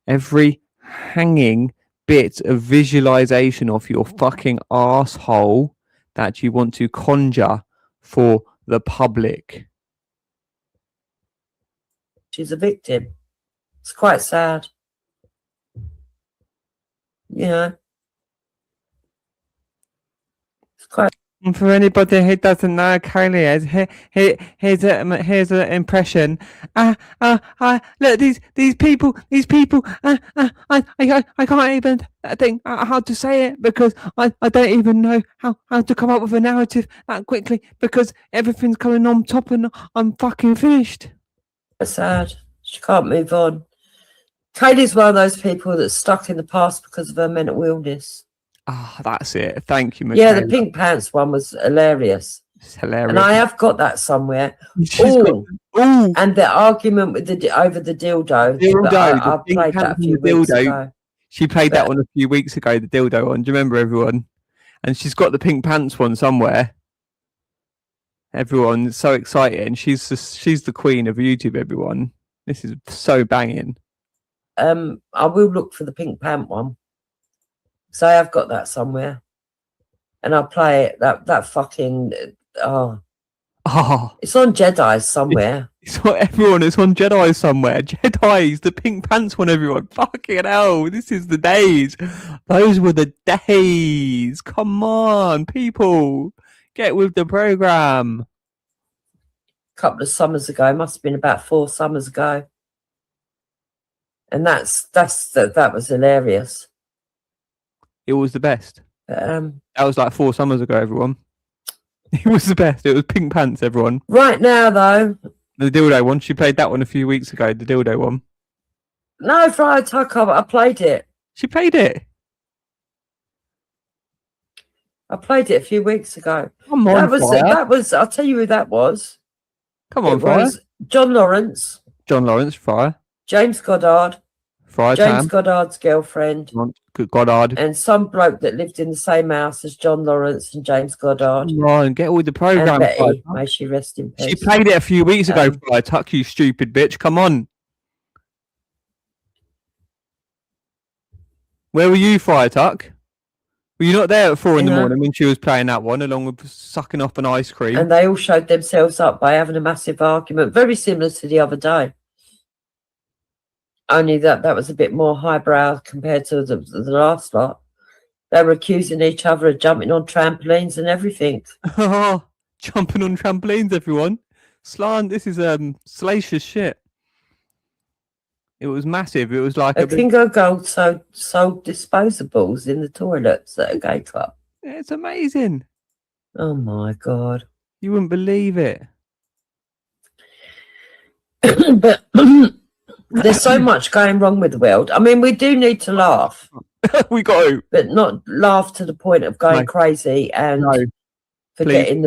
every hanging bit of visualization of your fucking arsehole that you want to conjure for the public. She's a victim. It's quite sad. You know? It's quite... And for anybody who doesn't know Kaylee, here's an impression. Look, these people. I can't even think how to say it because I don't even know how to come up with a narrative that quickly because everything's coming on top and I'm fucking finished. It's sad. She can't move on. Kaylee's one of those people that's stuck in the past because of her mental illness. Ah, that's it. Thank you, Michaela. Yeah, the Pink Pants one was hilarious. It's hilarious. And I have got that somewhere. And the argument with over the dildo. I played that a few weeks ago. She played that one a few weeks ago, the dildo one. Do you remember, everyone? And she's got the Pink Pants one somewhere. Everyone's so excited. And she's the queen of YouTube, everyone. This is so banging. I will look for the Pink Pant one. So I have got that somewhere, and I'll play it. That fucking it's on Jedi's somewhere. It's on everyone. It's on Jedi somewhere. Jedi's the Pink Pants one. Everyone, fucking hell! This is the days. Those were the days. Come on, people, get with the program. A couple of summers ago, must have been about 4 summers ago, and that was hilarious. It was the best. That was like 4 summers ago, everyone. It was the best. It was Pink Pants, everyone. Right now, though. The dildo one. She played that one a few weeks ago, the dildo one. No, Friday Tucker, I played it. She played it? I played it a few weeks ago. Come on, that was, I'll tell you who that was. Come on, Fire. John Lawrence. John Lawrence, Fire. James Goddard. Fire James Goddard's girlfriend. Goddard. And some bloke that lived in the same house as John Lawrence and James Goddard. Come on, get with the program. And Betty, may she rest in peace. She played it a few weeks ago, Fire Tuck, you stupid bitch. Come on. Where were you, Fire Tuck? Were you not there at 4 in the morning when she was playing that one, along with sucking off an ice cream? And they all showed themselves up by having a massive argument, very similar to the other day. Only that was a bit more highbrow compared to the last lot. They were accusing each other of jumping on trampolines and everything. Jumping on trampolines, everyone. Slant, this is salacious shit. It was massive. It was like a King of Gold sold disposables in the toilets at a gay club. It's amazing. Oh my God. You wouldn't believe it. But there's so much going wrong with the world. I mean, we do need to laugh. We got to. But not laugh to the point of going crazy and forgetting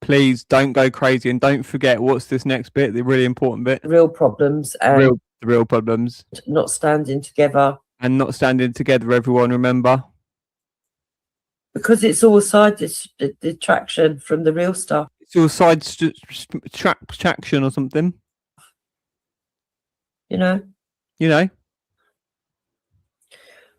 Please don't go crazy, and don't forget, what's this next bit, the really important bit? real problems and The real problems. not standing together. And not standing together, everyone, remember? Because it's all side detraction from the real stuff. It's all side traction or something. You know? You know?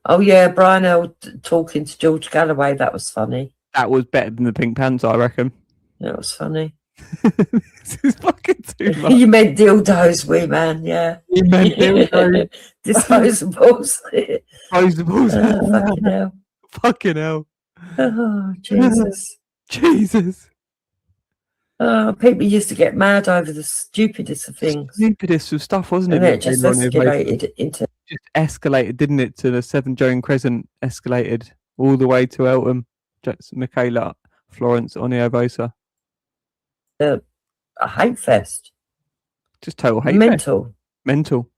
Oh, yeah, Brian L. talking to George Galloway. That was funny. That was better than the Pink Pants, I reckon. That was funny. This is fucking too much. You meant dildos, wee man, yeah. You meant dildos. Disposables. Disposables. Fucking hell. Fucking hell. Oh, Jesus. Jesus. Oh, people used to get mad over the stupidest of things. Stupidest of stuff, wasn't it? And it just escalated into... Just escalated, didn't it, to the 7 Joan Crescent, escalated all the way to Eltham. Michaela, Florence, Onio Bosa. A hate fest. Just total hate Mental. fest. Mental.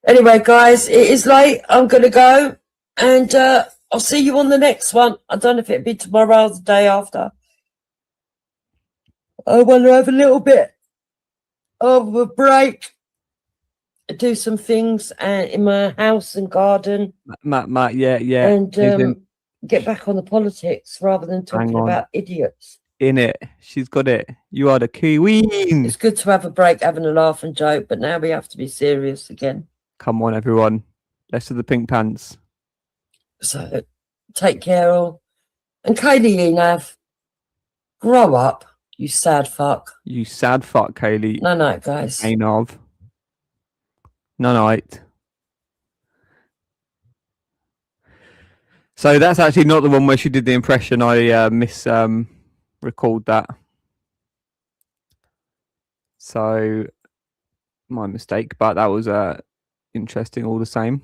Anyway, guys, it is late. I'm going to go. And I'll see you on the next one. I don't know if it'll be tomorrow or the day after. I want to have a little bit of a break. Do some things in my house and garden. Matt, yeah. And get back on the politics rather than talking about idiots. In it. She's got it. You are the queen. It's good to have a break, having a laugh and joke, but now we have to be serious again. Come on, everyone. Let's do the Pink Pants. So, take care all. And Kaylee Enav, grow up, you sad fuck. You sad fuck, Kaylee. No, guys. Enav. No night. So that's actually not the one where she did the impression. I recalled that. So my mistake, but that was interesting all the same.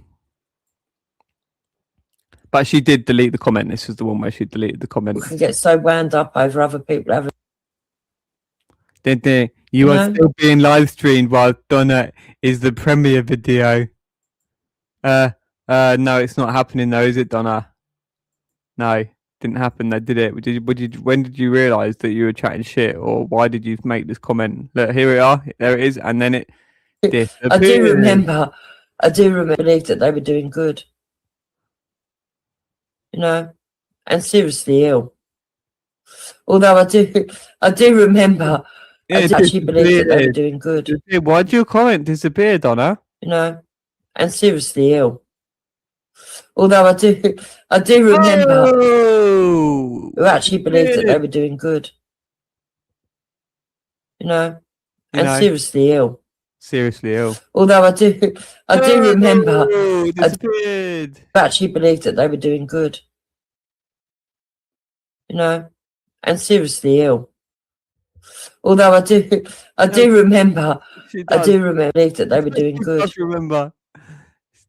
But she did delete the comment. This was the one where she deleted the comment. We can get so wound up over other people having... You are still being live streamed while Donna is the premiere video. No, it's not happening though, is it, Donna? No, didn't happen. They did it. When did you realise that you were chatting shit, or why did you make this comment? Look, here we are. There it is, and then it disappeared. I do remember. Believe that they were doing good. You know, and seriously ill. Although I do remember. I actually believe that they were doing good. Why did your comment disappear, Donna? You know, and seriously ill. Although I do remember. Who actually believed that they were doing good. You know, and seriously ill. Seriously ill. Although I do remember. Disappeared. Who actually believed that they were doing good. You know, and seriously ill. Although I do remember. Believe that they were doing good. She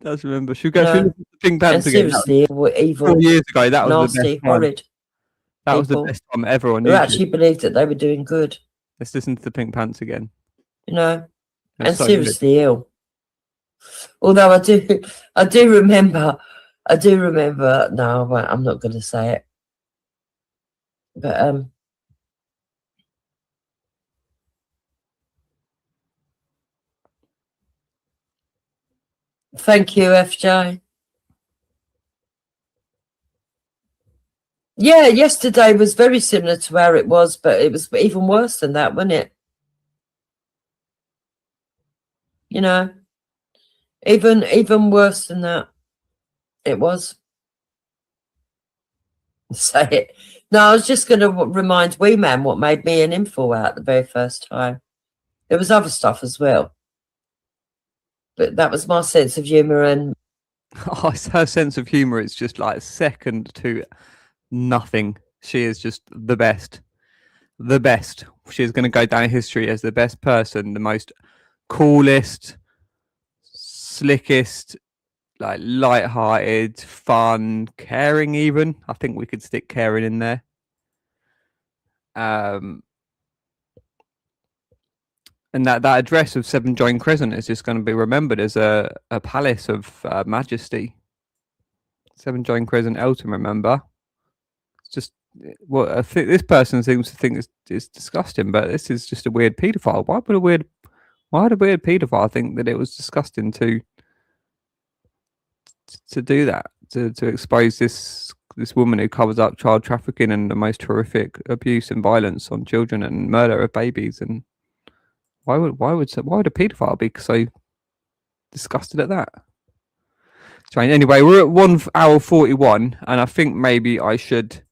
does remember. She'll go through the Pink Pants again. Seriously evil. 4 years ago, that was nasty, the best horrid. Time. That was the best time ever on Who YouTube. actually believed that they were doing good. Let's listen to the Pink Pants again. You know, That's and so seriously ill. Although I do remember. No, I'm not going to say it. But thank you, FJ. Yeah, yesterday was very similar to where it was, but it was even worse than that, wasn't it? You know, even worse than that. It was. Say it. No, I was just going to remind Wee Man what made me an info out the very first time. There was other stuff as well. But that was my sense of humour and... Oh, it's her sense of humour. It's just like second to nothing. She is just the best. The best. She is going to go down in history as the best person, the most coolest, slickest, like light-hearted, fun, caring. Even I think we could stick caring in there. And that address of 7 Join Crescent is just going to be remembered as a palace of majesty. 7 Join Crescent, Elton, remember? It's just what I think this person seems to think is disgusting, but this is just a weird paedophile. Why would a weird paedophile think that it was disgusting to do that, to expose this woman who covers up child trafficking and the most horrific abuse and violence on children and murder of babies? And why would a paedophile be so disgusted at that? So anyway, we're at 1 hour 41, and I think maybe I should.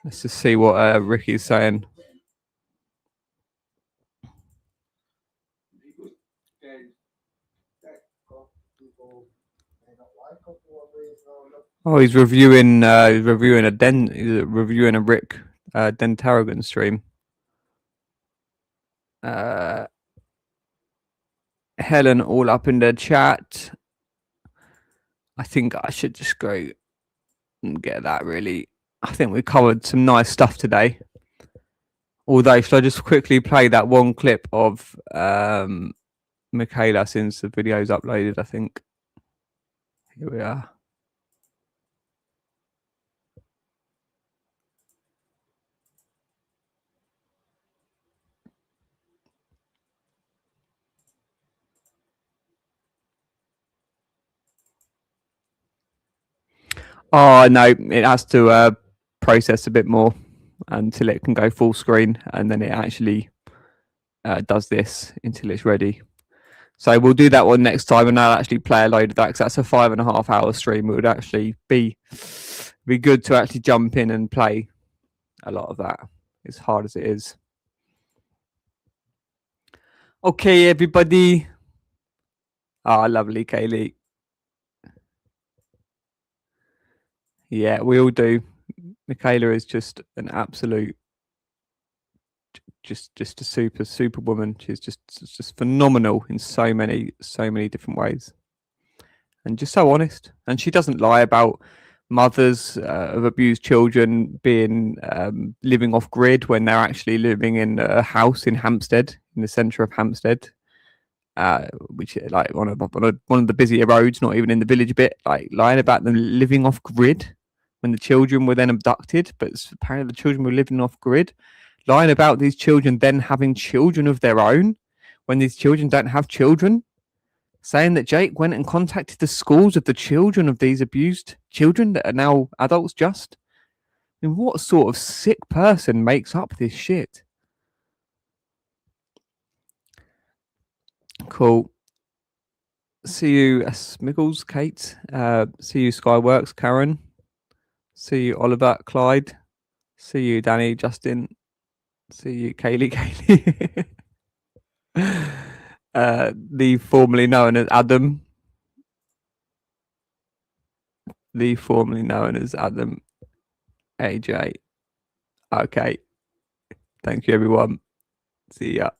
Let's just see what Ricky's saying. Oh, he's reviewing a Rick Dentaragon stream. Helen all up in the chat. I think I should just go and get that, really. I think we covered some nice stuff today. Although, should I just quickly play that one clip of Michaela since the video's uploaded, I think. Here we are. Oh, no, it has to process a bit more until it can go full screen, and then it actually does this until it's ready. So we'll do that one next time, and I'll actually play a load of that, because that's a 5.5 hour stream. It would actually be good to actually jump in and play a lot of that, as hard as it is. Okay, everybody. Ah, lovely, Kaylee. Yeah, we all do. Michaela is just an absolute, just a super woman. She's just phenomenal in so many different ways, and just so honest. And she doesn't lie about mothers of abused children being living off grid when they're actually living in a house in Hampstead, in the centre of Hampstead, which is like one of the busier roads, not even in the village bit. Like lying about them living off grid when the children were then abducted, but apparently the children were living off grid. Lying about these children then having children of their own when these children don't have children. Saying that Jake went and contacted the schools of the children of these abused children that are now adults just. I mean, what sort of sick person makes up this shit? Cool. See you, Smiggles, Kate. See you, Skyworks, Karen. See you, Oliver, Clyde. See you, Danny, Justin. See you, Kaylee. The formerly known as Adam. The formerly known as Adam. AJ. Okay. Thank you, everyone. See ya.